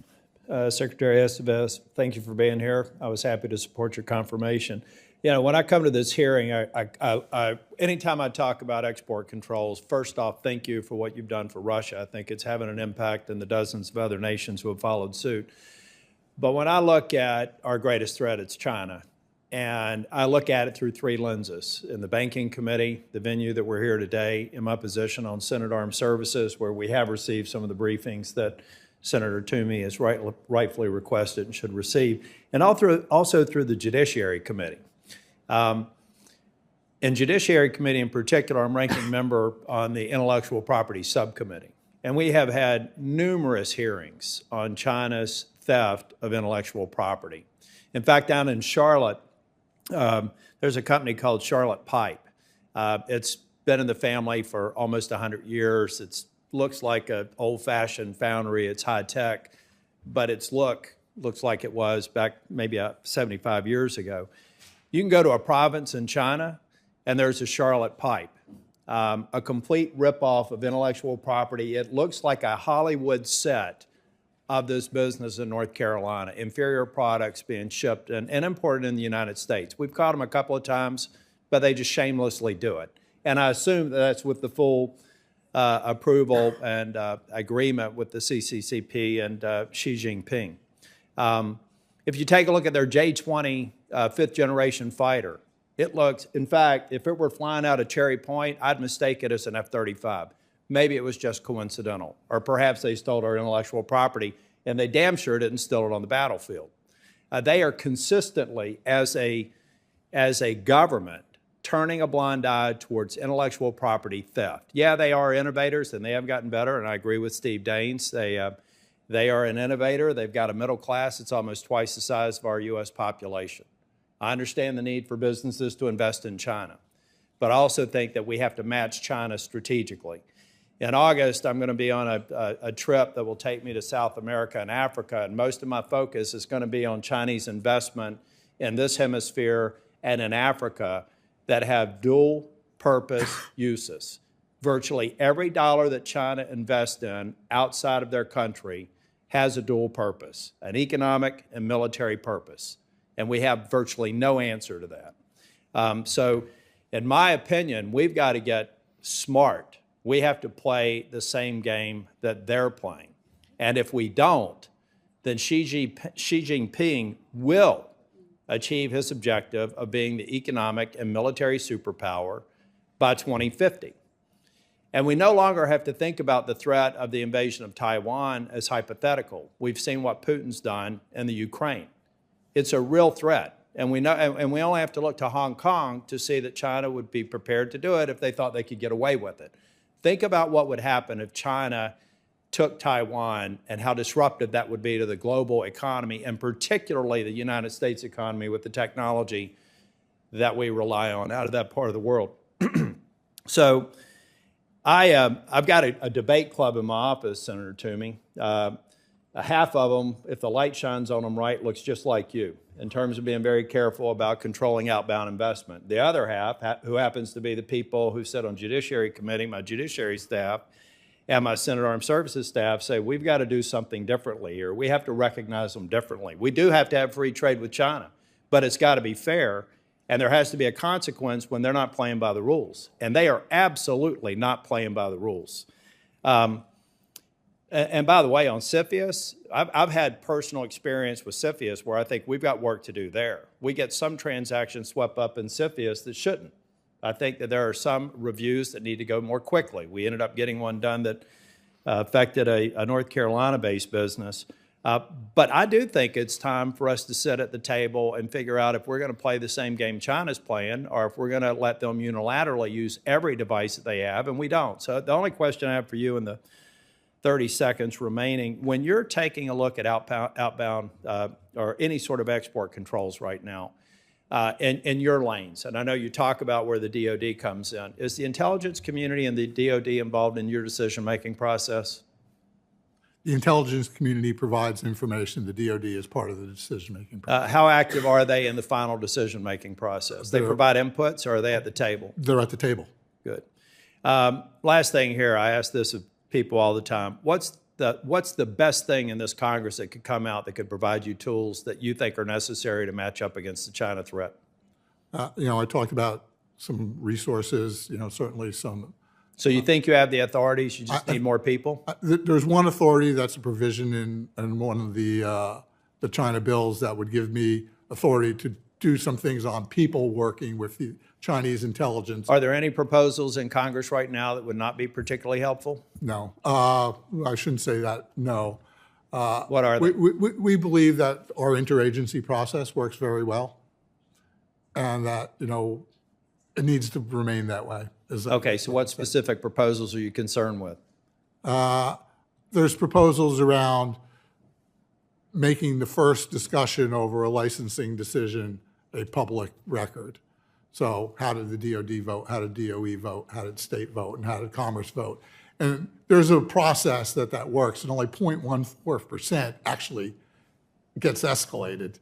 Secretary Estevez, thank you for being here. I was happy to support your confirmation. When I come to this hearing, anytime I talk about export controls, first off, thank you for what you've done for Russia. I think it's having an impact in the dozens of other nations who have followed suit. But when I look at our greatest threat, it's China. And I look at it through three lenses. In the Banking Committee, the venue that we're here today, in my position on Senate Armed Services, where we have received some of the briefings that Senator Toomey has rightfully requested and should receive, and also through the Judiciary Committee. In Judiciary Committee in particular, I'm ranking member on the Intellectual Property Subcommittee. And we have had numerous hearings on China's theft of intellectual property. In fact, down in Charlotte, there's a company called Charlotte Pipe. It's been in the family for almost 100 years. It looks like an old-fashioned foundry. It's high-tech, but its looks like it was back maybe 75 years ago. You can go to a province in China, and there's a Charlotte pipe, a complete ripoff of intellectual property. It looks like a Hollywood set of this business in North Carolina, inferior products being shipped and imported in the United States. We've caught them a couple of times, but they just shamelessly do it. And I assume that's with the full approval and agreement with the CCCP and Xi Jinping. If you take a look at their J-20 fifth-generation fighter, it looks, in fact, if it were flying out of Cherry Point, I'd mistake it as an F-35. Maybe it was just coincidental, or perhaps they stole our intellectual property, and they damn sure didn't steal it on the battlefield. They are consistently, as a government, turning a blind eye towards intellectual property theft. Yeah, they are innovators, and they have gotten better, and I agree with Steve Daines. They are an innovator. They've got a middle class. It's almost twice the size of our U.S. population. I understand the need for businesses to invest in China, but I also think that we have to match China strategically. In August, I'm going to be on a trip that will take me to South America and Africa, and most of my focus is going to be on Chinese investment in this hemisphere and in Africa that have dual purpose uses. Virtually every dollar that China invests in outside of their country has a dual purpose, an economic and military purpose, and we have virtually no answer to that. So in my opinion, we've got to get smart. We have to play the same game that they're playing. And if we don't, then Xi Jinping will achieve his objective of being the economic and military superpower by 2050. And we no longer have to think about the threat of the invasion of Taiwan as hypothetical. We've seen what Putin's done in the Ukraine. It's a real threat. And we know, and we only have to look to Hong Kong to see that China would be prepared to do it if they thought they could get away with it. Think about what would happen if China took Taiwan and how disruptive that would be to the global economy, and particularly the United States economy with the technology that we rely on out of that part of the world. So I've got a debate club in my office, Senator Toomey. Half of them, if the light shines on them right, looks just like you in terms of being very careful about controlling outbound investment. The other half, who happens to be the people who sit on Judiciary Committee, my Judiciary staff, and my Senate Armed Services staff, say we've got to do something differently here. We have to recognize them differently. We do have to have free trade with China, but it's got to be fair, and there has to be a consequence when they're not playing by the rules. And they are absolutely not playing by the rules. And by the way, on CFIUS, I've had personal experience with CFIUS where I think we've got work to do there. We get some transactions swept up in CFIUS that shouldn't. I think that there are some reviews that need to go more quickly. We ended up getting one done that affected a North Carolina-based business. But I do think it's time for us to sit at the table and figure out if we're going to play the same game China's playing or if we're going to let them unilaterally use every device that they have, and we don't. So the only question I have for you in the 30 seconds remaining, when you're taking a look at outbound or any sort of export controls right now in your lanes, and I know you talk about where the DOD comes in, is the intelligence community and the DOD involved in your decision-making process? The intelligence community provides information. The DOD is part of the decision-making process. How active are they in the final decision-making process? They provide inputs, or are they at the table? They're at the table. Good. Last thing here, I ask this of people all the time. What's the best thing in this Congress that could come out that could provide you tools that you think are necessary to match up against the China threat? I talked about some resources, certainly some. So you think you have the authorities, you just need more people? There's one authority that's a provision in one of the China bills that would give me authority to do some things on people working with the Chinese intelligence. Are there any proposals in Congress right now that would not be particularly helpful? No. I shouldn't say that, no. What are they? We believe that our interagency process works very well and that, it needs to remain that way. Okay, so what specific proposals are you concerned with? There's proposals around making the first discussion over a licensing decision a public record. So how did the DOD vote? How did DOE vote? How did state vote? And how did Commerce vote? And there's a process that works, and only 0.14% actually gets escalated,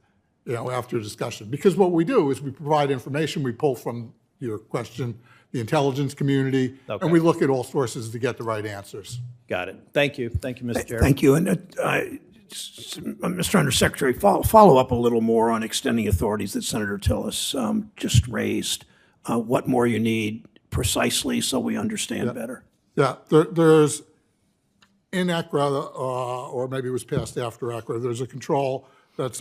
after discussion. Because what we do is we provide information, we pull from your question, the intelligence community, and we look at all sources to get the right answers. Got it. Thank you. Thank you, Mr. Chair. Thank you. And Mr. Undersecretary, follow up a little more on extending authorities that Senator Tillis just raised. What more you need precisely so we understand better? Yeah, there's in ECRA, or maybe it was passed after ECRA, there's a control that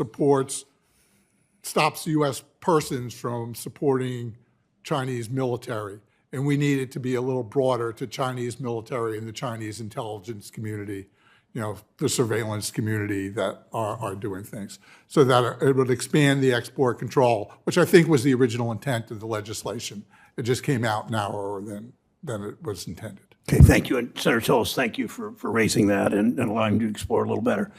stops U.S. persons from supporting Chinese military. And we need it to be a little broader to Chinese military and the Chinese intelligence community, the surveillance community that are doing things. So that it would expand the export control, which I think was the original intent of the legislation. It just came out narrower than it was intended. Okay, thank you. And Senator Tillis, thank you for raising that and allowing me to explore a little better.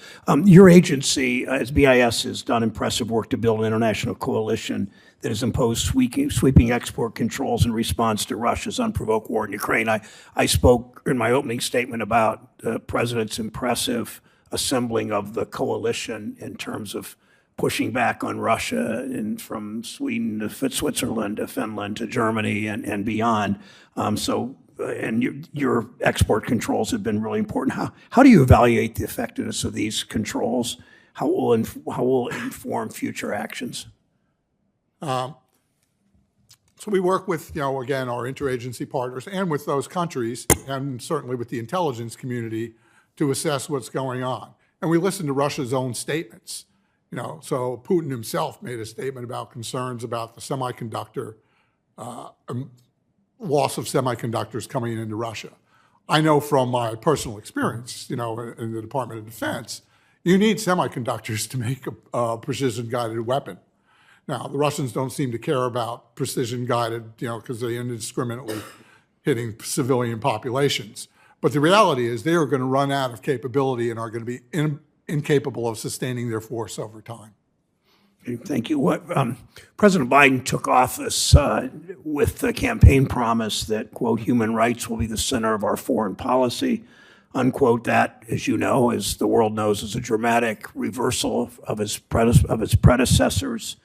Your agency, as BIS, has done impressive work to build an international coalition that has imposed sweeping export controls in response to Russia's unprovoked war in Ukraine. I spoke in my opening statement about the President's impressive assembling of the coalition in terms of pushing back on Russia, and from Sweden to Switzerland to Finland to Germany and beyond. And your export controls have been really important. How do you evaluate the effectiveness of these controls? How will it inform future actions? So we work with, again, our interagency partners and with those countries, and certainly with the intelligence community, to assess what's going on. And we listen to Russia's own statements. So Putin himself made a statement about concerns about the semiconductor loss of semiconductors coming into Russia. I know from my personal experience, in the Department of Defense, you need semiconductors to make a precision-guided weapon. Now, the Russians don't seem to care about precision-guided, because they indiscriminately hitting civilian populations. But the reality is they are going to run out of capability and are going to be incapable of sustaining their force over time. Okay, thank you. President Biden took office with the campaign promise that, quote, human rights will be the center of our foreign policy, unquote. That, as you know, as the world knows, is a dramatic reversal of its predecessors'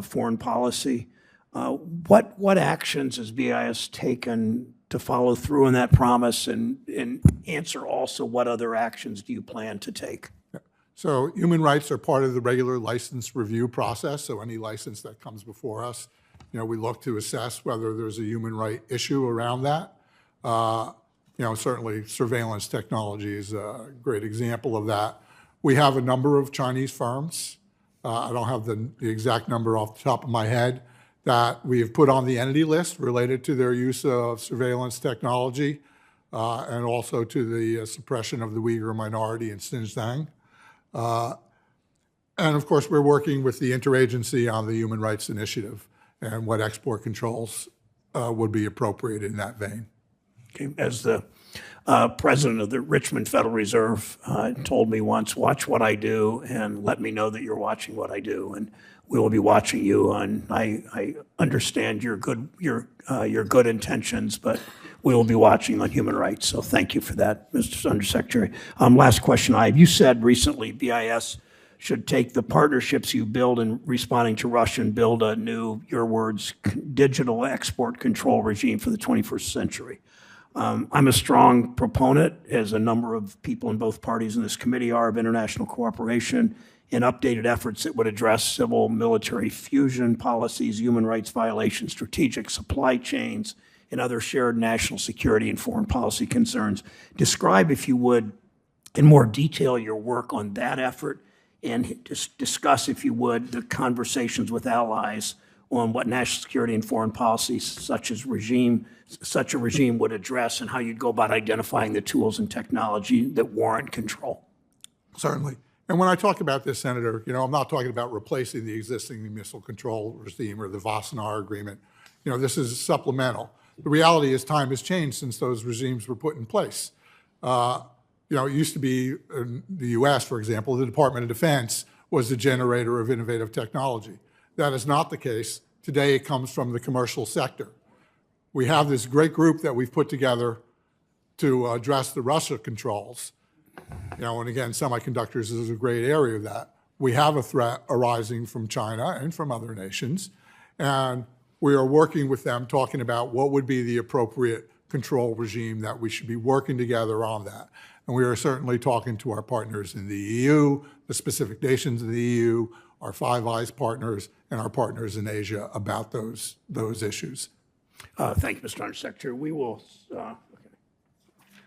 foreign policy. What actions has BIS taken to follow through on that promise, and answer also what other actions do you plan to take? So human rights are part of the regular license review process. So any license that comes before us, we look to assess whether there's a human right issue around that. Certainly surveillance technology is a great example of that. We have a number of Chinese firms, I don't have the exact number off the top of my head, that we have put on the entity list related to their use of surveillance technology, and also to the suppression of the Uyghur minority in Xinjiang. And of course, we're working with the interagency on the Human Rights Initiative and what export controls would be appropriate in that vein. Okay. As the president of the Richmond Federal Reserve told me once, watch what I do and let me know that you're watching what I do. And we will be watching you on, I understand your good intentions, but we will be watching on human rights. So thank you for that, Mr. Undersecretary. Last question I have. You said recently BIS should take the partnerships you build in responding to Russia and build a new, your words, digital export control regime for the 21st century. I'm a strong proponent, as a number of people in both parties in this committee are, of international cooperation and updated efforts that would address civil-military fusion policies, human rights violations, strategic supply chains, and other shared national security and foreign policy concerns. Describe, if you would, in more detail your work on that effort, and just discuss, if you would, the conversations with allies on what national security and foreign policy such a regime would address, and how you'd go about identifying the tools and technology that warrant control. Certainly. And when I talk about this, Senator, I'm not talking about replacing the existing missile control regime or the Wassenaar Agreement. This is supplemental. The reality is time has changed since those regimes were put in place. It used to be in the U.S., for example, the Department of Defense was the generator of innovative technology. That is not the case Today, it comes from the commercial sector. We have this great group that we've put together to address the Russia controls. And again, semiconductors is a great area of that. We have a threat arising from China and from other nations, and we are working with them, talking about what would be the appropriate control regime that we should be working together on that. And we are certainly talking to our partners in the EU, the specific nations in the EU, our Five Eyes partners, and our partners in Asia about those issues. Thank you, Mr. Undersecretary. We will,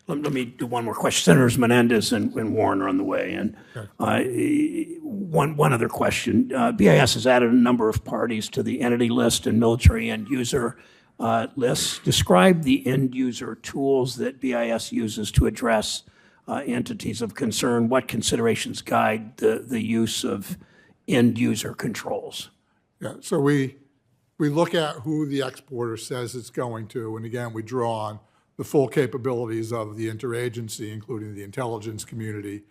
let me do one more question. Senators Menendez and Warren are on the way. And one other question. BIS has added a number of parties to the entity list and military end user lists. Describe the end user tools that BIS uses to address entities of concern. What considerations guide the use of end user controls? Yeah, so we look at who the exporter says it's going to, and again, we draw on the full capabilities of the interagency, including the intelligence community,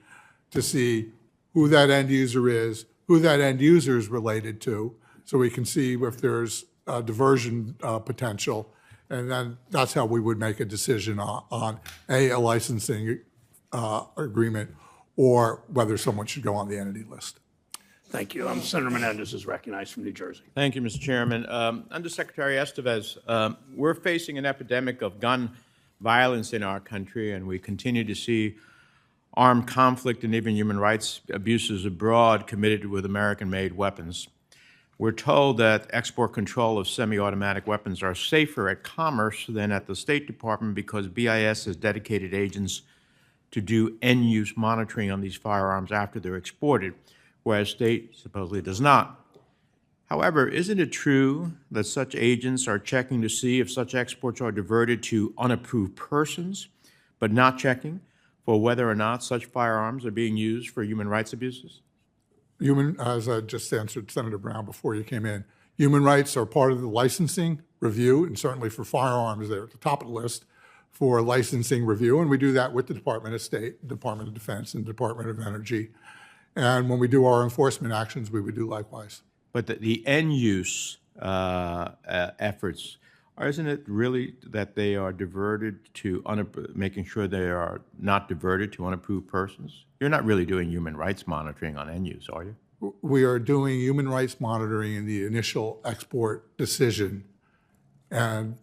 to see who that end user is, who that end user is related to, so we can see if there's diversion potential, and then that's how we would make a decision on a licensing agreement or whether someone should go on the entity list. Thank you. Senator Menendez is recognized from New Jersey. Thank you, Mr. Chairman. Undersecretary Estevez, we're facing an epidemic of gun violence in our country, and we continue to see armed conflict and even human rights abuses abroad committed with American-made weapons. We're told that export control of semi-automatic weapons are safer at Commerce than at the State Department because BIS has dedicated agents to do end-use monitoring on these firearms after they're exported, whereas State supposedly does not. However, isn't it true that such agents are checking to see if such exports are diverted to unapproved persons, but not checking for whether or not such firearms are being used for human rights abuses? As I just answered Senator Brown before you came in, human rights are part of the licensing review, and certainly for firearms, they're at the top of the list for licensing review, and we do that with the Department of State, Department of Defense, and Department of Energy. And when we do our enforcement actions, we would do likewise. But the end-use efforts, isn't it really that they are diverted to making sure they are not diverted to unapproved persons? You're not really doing human rights monitoring on end-use, are you? We are doing human rights monitoring in the initial export decision. And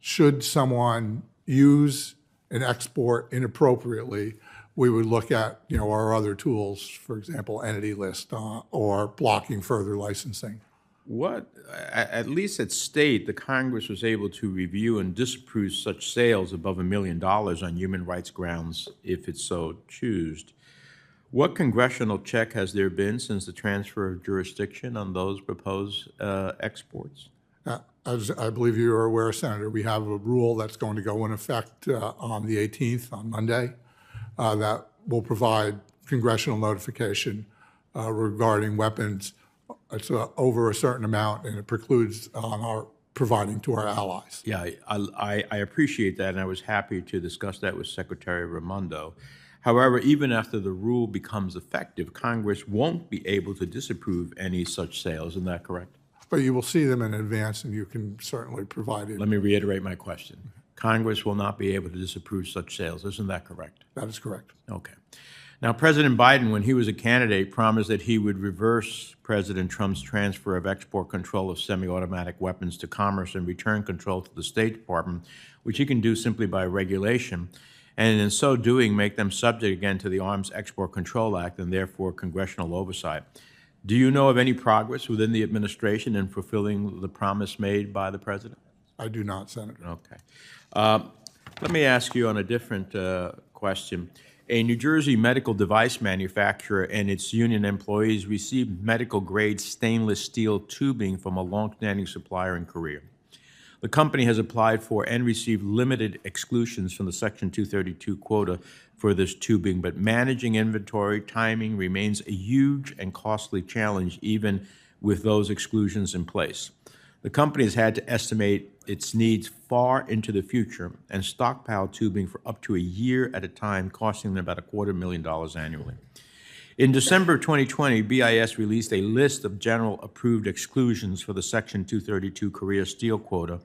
should someone use an export inappropriately, we would look at our other tools, for example, entity list or blocking further licensing. What, at least at State, the Congress was able to review and disapprove such sales above $1 million on human rights grounds if it so chooses. What congressional check has there been since the transfer of jurisdiction on those proposed exports? As I believe you are aware, Senator, we have a rule that's going to go in effect on the 18th, on Monday, that will provide congressional notification regarding weapons. It's over a certain amount, and it precludes on our providing to our allies. Yeah, I appreciate that, and I was happy to discuss that with Secretary Raimondo. However, even after the rule becomes effective, Congress won't be able to disapprove any such sales. Isn't that correct? But you will see them in advance, and you can certainly provide it. Let me reiterate my question. Congress will not be able to disapprove such sales. Isn't that correct? That is correct. Okay. Now, President Biden, when he was a candidate, promised that he would reverse President Trump's transfer of export control of semi-automatic weapons to Commerce and return control to the State Department, which he can do simply by regulation, and in so doing make them subject again to the Arms Export Control Act and therefore congressional oversight. Do you know of any progress within the administration in fulfilling the promise made by the President? I do not, Senator. Okay. Let me ask you on a different question. A New Jersey medical device manufacturer and its union employees received medical-grade stainless steel tubing from a long-standing supplier in Korea. The company has applied for and received limited exclusions from the Section 232 quota for this tubing, but managing inventory timing remains a huge and costly challenge even with those exclusions in place. The company has had to estimate its needs far into the future and stockpile tubing for up to a year at a time, costing them about $250,000 annually. In December 2020, BIS released a list of general approved exclusions for the Section 232 Korea steel quota,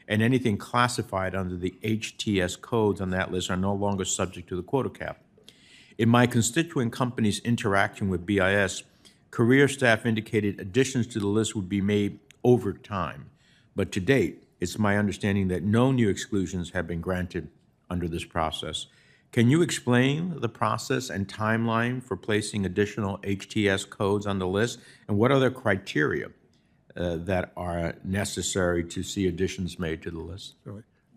and anything classified under the HTS codes on that list are no longer subject to the quota cap. In my constituent company's interaction with BIS, career staff indicated additions to the list would be made over time. But to date, it's my understanding that no new exclusions have been granted under this process. Can you explain the process and timeline for placing additional HTS codes on the list, and what other criteria that are necessary to see additions made to the list?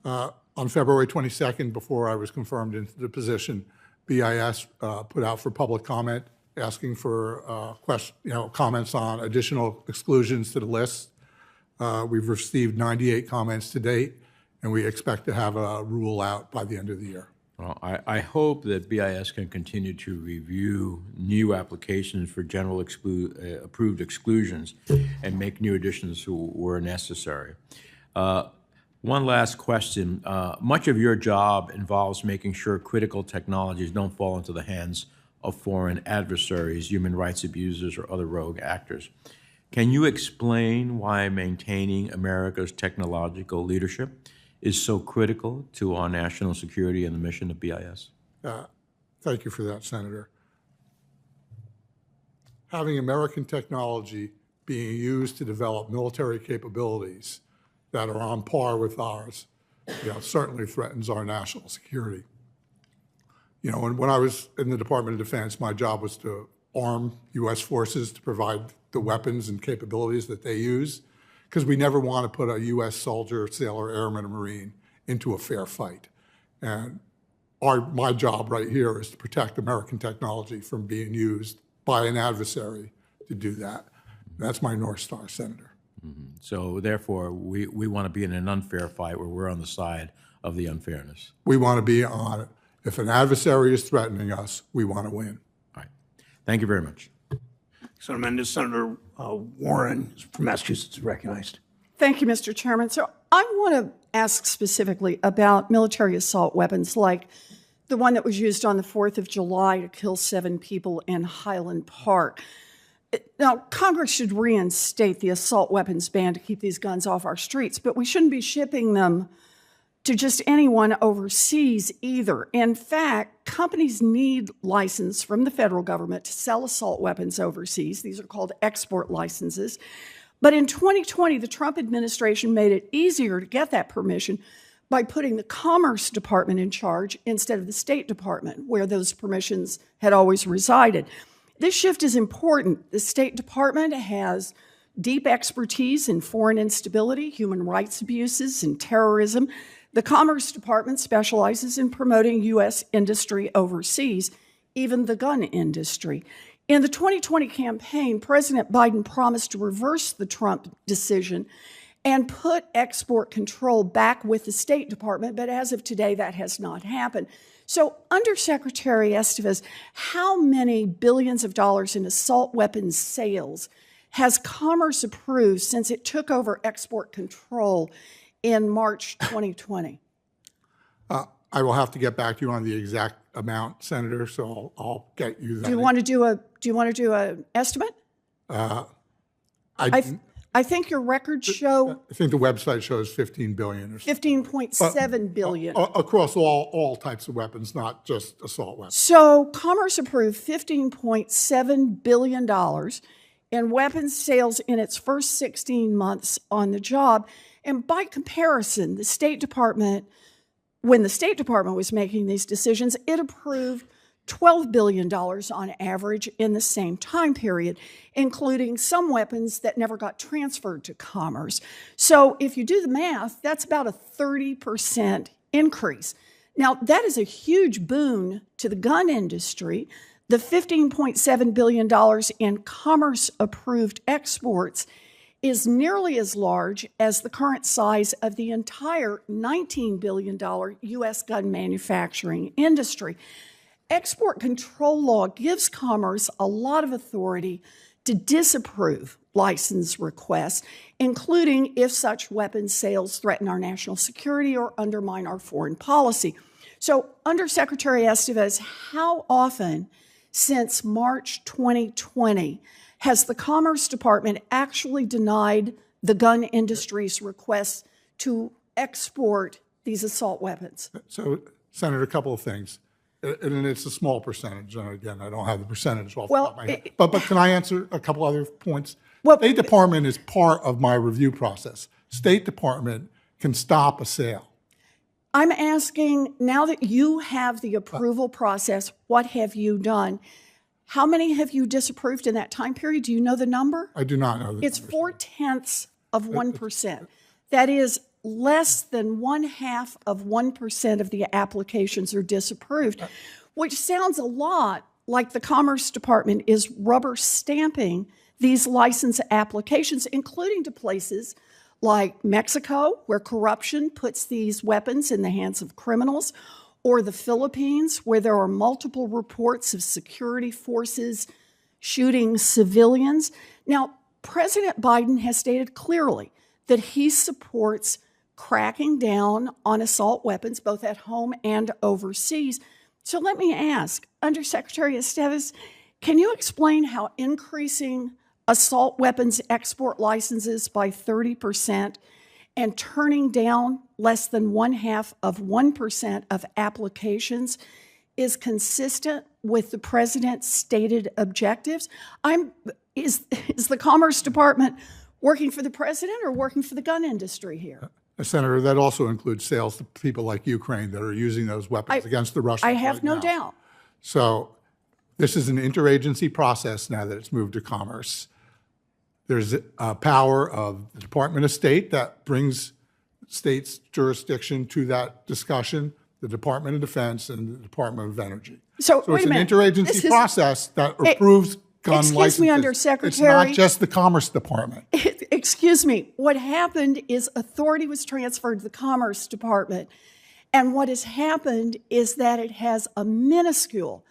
On February 22nd, before I was confirmed into the position, BIS put out for public comment, asking for comments on additional exclusions to the list. We've received 98 comments to date, and we expect to have a rule out by the end of the year. Well, I hope that BIS can continue to review new applications for general approved exclusions and make new additions where necessary. One last question. Much of your job involves making sure critical technologies don't fall into the hands of foreign adversaries, human rights abusers, or other rogue actors. Can you explain why maintaining America's technological leadership is so critical to our national security and the mission of BIS? Thank you for that, Senator. Having American technology being used to develop military capabilities that are on par with ours, certainly threatens our national security. When I was in the Department of Defense, my job was to arm U.S. forces to provide the weapons and capabilities that they use, because we never want to put a U.S. soldier, sailor, airman, or Marine into a fair fight. And my job right here is to protect American technology from being used by an adversary to do that. That's my North Star, Senator. Mm-hmm. So therefore, we want to be in an unfair fight where we're on the side of the unfairness. We want to be on it. If an adversary is threatening us, we want to win. All right. Thank you very much. Senator Warren from Massachusetts is recognized. Thank you, Mr. Chairman. So I want to ask specifically about military assault weapons like the one that was used on the 4th of July to kill 7 people in Highland Park. Now, Congress should reinstate the assault weapons ban to keep these guns off our streets, but we shouldn't be shipping them to just anyone overseas either. In fact, companies need license from the federal government to sell assault weapons overseas. These are called export licenses. But in 2020, the Trump administration made it easier to get that permission by putting the Commerce Department in charge instead of the State Department, where those permissions had always resided. This shift is important. The State Department has deep expertise in foreign instability, human rights abuses, and terrorism. The Commerce Department specializes in promoting U.S. industry overseas, even the gun industry. In the 2020 campaign, President Biden promised to reverse the Trump decision and put export control back with the State Department, but as of today, that has not happened. So, Undersecretary Estevez, how many billions of dollars in assault weapons sales has Commerce approved since it took over export control in March 2020? I will have to get back to you on the exact amount, Senator, so I'll get you that. Do you want to do an estimate? I think your records show I think the website shows 15 billion or something. 15.7 billion. Across all types of weapons, not just assault weapons. So Commerce approved $15.7 billion in weapons sales in its first 16 months on the job. And by comparison, the State Department, when the State Department was making these decisions, it approved $12 billion on average in the same time period, including some weapons that never got transferred to Commerce. So if you do the math, that's about a 30% increase. Now, that is a huge boon to the gun industry. The $15.7 billion in Commerce-approved exports is nearly as large as the current size of the entire $19 billion U.S. gun manufacturing industry. Export control law gives Commerce a lot of authority to disapprove license requests, including if such weapons sales threaten our national security or undermine our foreign policy. So, Undersecretary Estevez, how often, since March 2020, has the Commerce Department actually denied the gun industry's requests to export these assault weapons? So, Senator, a couple of things. And it's a small percentage. And again, I don't have the percentage off the top of my head. But can I answer a couple other points? State Department is part of my review process. State Department can stop a sale. I'm asking, now that you have the approval process, what have you done? How many have you disapproved in that time period? Do you know the number? I do not know. It's 0.4%. That is less than 0.5% of the applications are disapproved, which sounds a lot like the Commerce Department is rubber stamping these license applications, including to places like Mexico, where corruption puts these weapons in the hands of criminals, or the Philippines, where there are multiple reports of security forces shooting civilians. Now, President Biden has stated clearly that he supports cracking down on assault weapons, both at home and overseas. So let me ask, Undersecretary Estevez, can you explain how increasing assault weapons export licenses by 30% and turning down less than 0.5% of applications is consistent with the president's stated objectives? Is the Commerce Department working for the president or working for the gun industry here? Senator, that also includes sales to people like Ukraine that are using those weapons against the Russians. I have right no now. doubt. So this is an interagency process now that it's moved to Commerce. There's a power of the Department of State that brings states' jurisdiction to that discussion, the Department of Defense, and the Department of Energy. So wait it's a an minute. interagency process that approves gun excuse licenses. me, Undersecretary. It's not just the Commerce Department. Excuse me. What happened is authority was transferred to the Commerce Department. And what has happened is that it has a minuscule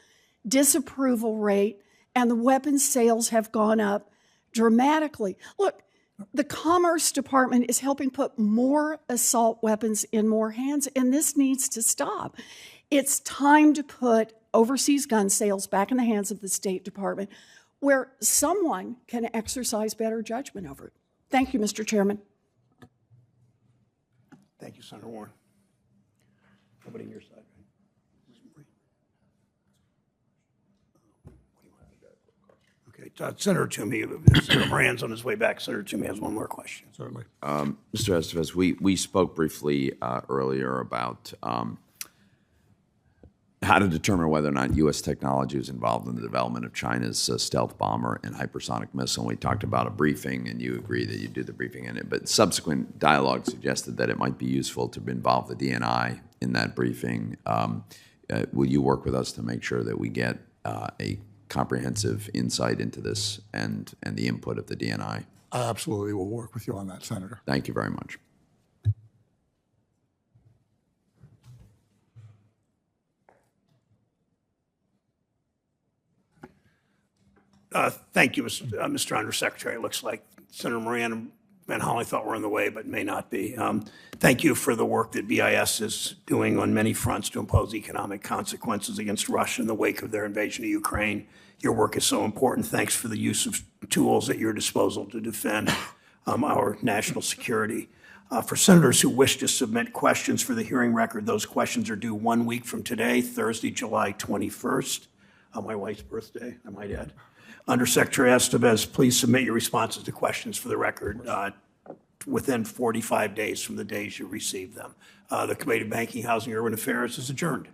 disapproval rate, and the weapons sales have gone up dramatically. Look, the Commerce Department is helping put more assault weapons in more hands, and this needs to stop. It's time to put overseas gun sales back in the hands of the State Department, where someone can exercise better judgment over it. Thank you, Mr. Chairman. Thank you, Senator Warren. Nobody on your side, right? Okay, Senator Toomey, Senator Moran's on his way back. Senator Toomey has one more question. Certainly. Mr. Estevez, we spoke briefly earlier about how to determine whether or not U.S. technology was involved in the development of China's stealth bomber and hypersonic missile. And we talked about a briefing, and you agree that you do the briefing in it. But subsequent dialogue suggested that it might be useful to involve the DNI in that briefing. Will you work with us to make sure that we get a comprehensive insight into this and the input of the DNI? I absolutely will work with you on that, Senator. Thank you very much. Thank you, Mr. Undersecretary. It looks like Senator Moran and Van Holly thought were on the way, but may not be. Thank you for the work that BIS is doing on many fronts to impose economic consequences against Russia in the wake of their invasion of Ukraine. Your work is so important. Thanks for the use of tools at your disposal to defend our national security. For senators who wish to submit questions for the hearing record, those questions are due 1 week from today, Thursday, July 21st, my wife's birthday, I might add. Undersecretary Estevez, please submit your responses to questions for the record within 45 days from the days you receive them. The Committee of Banking, Housing, and Urban Affairs is adjourned.